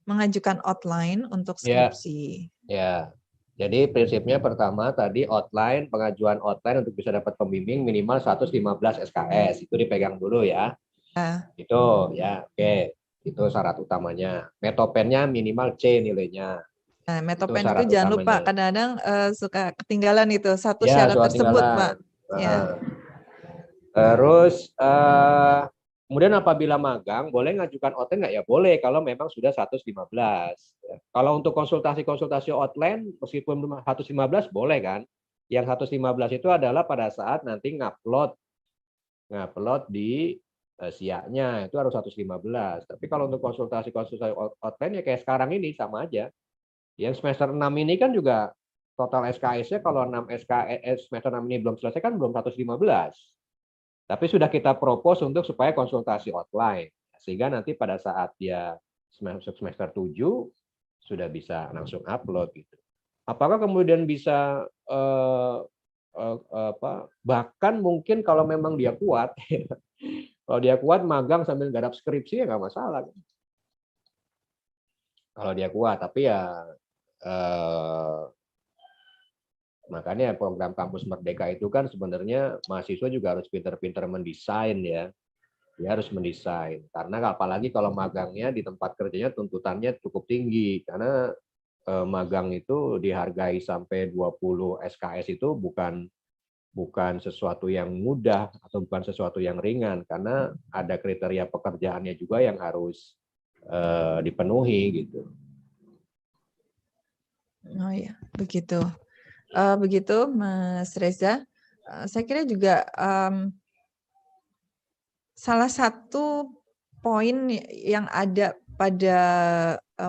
mengajukan outline untuk skripsi? Ya. Jadi prinsipnya pertama tadi pengajuan outline untuk bisa dapat pembimbing minimal 115 SKS, itu dipegang dulu ya. Itu ya, oke. Itu syarat utamanya. Metopennya minimal C nilainya. Nah, metopen itu jangan lupa, kadang-kadang suka ketinggalan itu satu syarat tersebut, Pak. Ya. Terus kemudian apabila magang, boleh ngajukan outline nggak? Ya boleh, kalau memang sudah 115. Kalau untuk konsultasi outline, meskipun 115 boleh kan? Yang 115 itu adalah pada saat nanti ngupload di SIA-nya, itu harus 115. Tapi kalau untuk konsultasi outline ya kayak sekarang ini sama aja. Yang semester 6 ini kan juga total SKS-nya kalau 6 SKS semester 6 ini belum selesai kan belum 115. Tapi sudah kita propose untuk supaya konsultasi outline. Sehingga nanti pada saat dia semester 7 sudah bisa langsung upload gitu. Apakah kemudian bisa bahkan mungkin kalau memang dia kuat, kalau dia kuat magang sambil garap skripsi ya nggak masalah. Kalau dia kuat, tapi ya makanya program Kampus Merdeka itu kan sebenarnya mahasiswa juga harus pintar-pintar mendesain ya. Dia harus mendesain. Karena apalagi kalau magangnya di tempat kerjanya tuntutannya cukup tinggi. Karena magang itu dihargai sampai 20 SKS itu bukan sesuatu yang mudah atau bukan sesuatu yang ringan. Karena ada kriteria pekerjaannya juga yang harus dipenuhi gitu. Oh ya, begitu. Begitu Mas Reza. Saya kira juga salah satu poin yang ada pada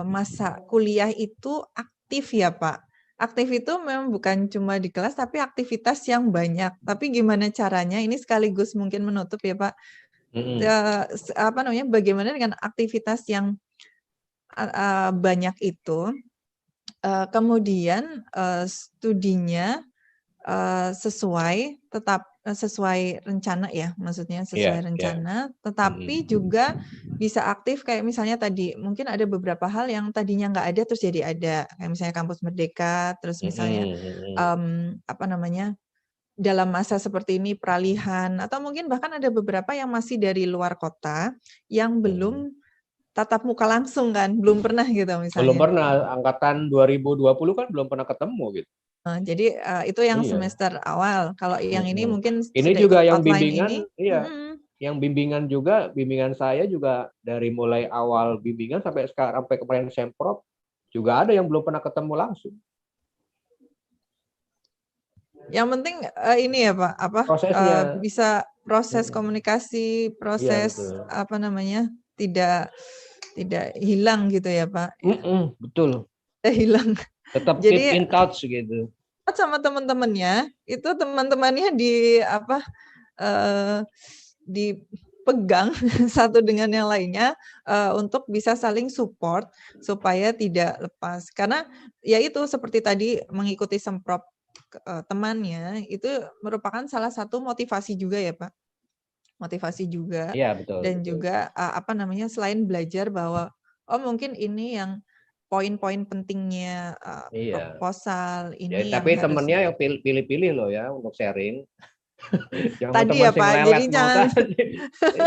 masa kuliah itu aktif ya Pak. Aktif itu memang bukan cuma di kelas tapi aktivitas yang banyak. Tapi gimana caranya? Ini sekaligus mungkin menutup ya Pak. Bagaimana dengan aktivitas yang banyak itu, kemudian studinya sesuai rencana ya, maksudnya sesuai rencana, tetapi juga bisa aktif kayak misalnya tadi, mungkin ada beberapa hal yang tadinya nggak ada terus jadi ada, kayak misalnya Kampus Merdeka, terus misalnya dalam masa seperti ini peralihan, atau mungkin bahkan ada beberapa yang masih dari luar kota yang belum tatap muka langsung kan, belum pernah gitu misalnya. Belum pernah, angkatan 2020 kan belum pernah ketemu gitu. Jadi itu yang semester awal. Kalau yang ini mungkin ini sudah juga ikut yang outline bimbingan, ini. Yang bimbingan juga, bimbingan saya juga dari mulai awal bimbingan sampai sekarang, sampai kemarin semprot juga ada yang belum pernah ketemu langsung. Yang penting ini ya Pak, prosesnya bisa proses komunikasi, proses tidak hilang gitu ya Pak. Betul. Hilang. Tetap jadi, keep in touch gitu. Sama teman-temannya, itu teman-temannya dipegang satu dengan yang lainnya untuk bisa saling support supaya tidak lepas. Karena ya itu seperti tadi mengikuti semprot temannya itu merupakan salah satu motivasi juga ya Pak. Motivasi juga. Iya, betul. Dan juga selain belajar bahwa mungkin ini yang poin-poin pentingnya proposal ini tapi yang temennya yang pilih-pilih loh ya untuk sharing. Jangan tadi ya Pak, jadi jangan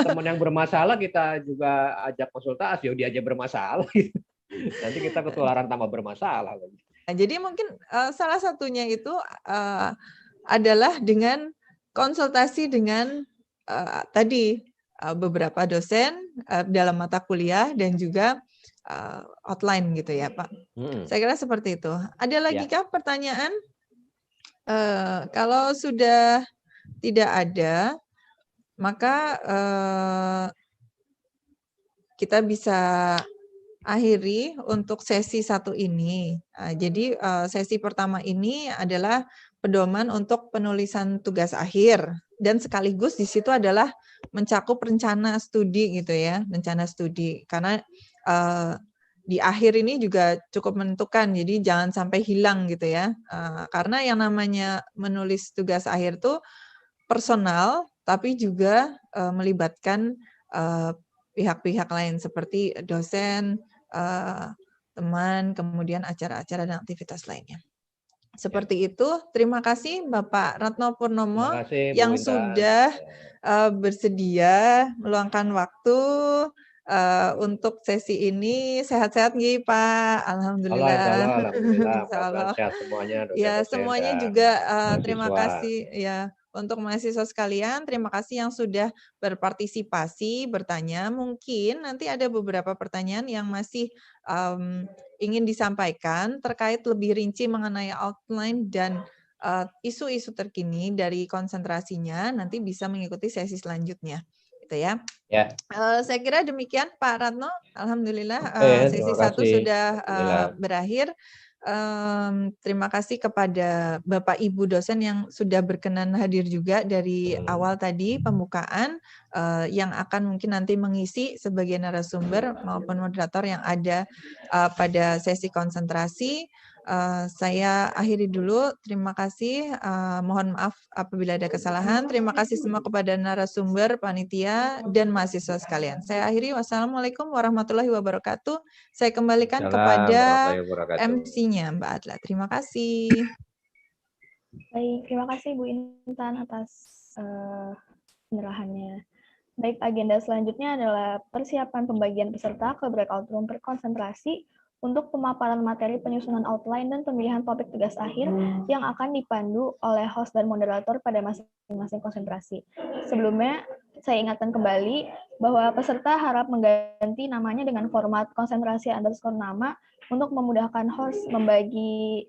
teman yang bermasalah kita juga ajak konsultasi, dia aja bermasalah. Nanti kita ketularan tambah bermasalah. Jadi mungkin salah satunya itu adalah dengan konsultasi dengan tadi beberapa dosen dalam mata kuliah dan juga outline gitu ya Pak. Saya kira seperti itu. Ada lagi kah pertanyaan? Kalau sudah tidak ada, maka kita bisa akhiri untuk sesi satu ini. Jadi sesi pertama ini adalah pedoman untuk penulisan tugas akhir dan sekaligus di situ adalah mencakup rencana studi gitu ya, rencana studi. Karena di akhir ini juga cukup menentukan, jadi jangan sampai hilang gitu ya. Karena yang namanya menulis tugas akhir tuh personal, tapi juga melibatkan pihak-pihak lain seperti dosen, teman, kemudian acara-acara dan aktivitas lainnya. Seperti itu. Terima kasih Bapak Ratno Purnomo yang sudah bersedia meluangkan waktu untuk sesi ini. Sehat-sehat nggih Pak. Alhamdulillah. Alhamdulillah. Sehat semuanya. Ya, semuanya juga terima kasih ya. Untuk mahasiswa sekalian, terima kasih yang sudah berpartisipasi, bertanya. Mungkin nanti ada beberapa pertanyaan yang masih ingin disampaikan terkait lebih rinci mengenai outline dan isu-isu terkini dari konsentrasinya, nanti bisa mengikuti sesi selanjutnya. Gitu ya. Saya kira demikian Pak Ratno. Alhamdulillah sesi 1 sudah berakhir. Terima kasih kepada Bapak Ibu dosen yang sudah berkenan hadir juga dari awal tadi pembukaan yang akan mungkin nanti mengisi sebagai narasumber maupun moderator yang ada pada sesi konsentrasi. Saya akhiri dulu. Terima kasih. Mohon maaf apabila ada kesalahan. Terima kasih semua kepada narasumber, panitia, dan mahasiswa sekalian. Saya akhiri. Wassalamualaikum warahmatullahi wabarakatuh. Saya kembalikan kepada MC-nya Mbak Adla. Terima kasih. Baik, terima kasih Bu Intan atas penyerahannya. Baik, agenda selanjutnya adalah persiapan pembagian peserta ke breakout room berkonsentrasi untuk pemaparan materi penyusunan outline dan pemilihan topik tugas akhir yang akan dipandu oleh host dan moderator pada masing-masing konsentrasi. Sebelumnya, saya ingatkan kembali bahwa peserta harap mengganti namanya dengan format konsentrasi _ nama untuk memudahkan host membagi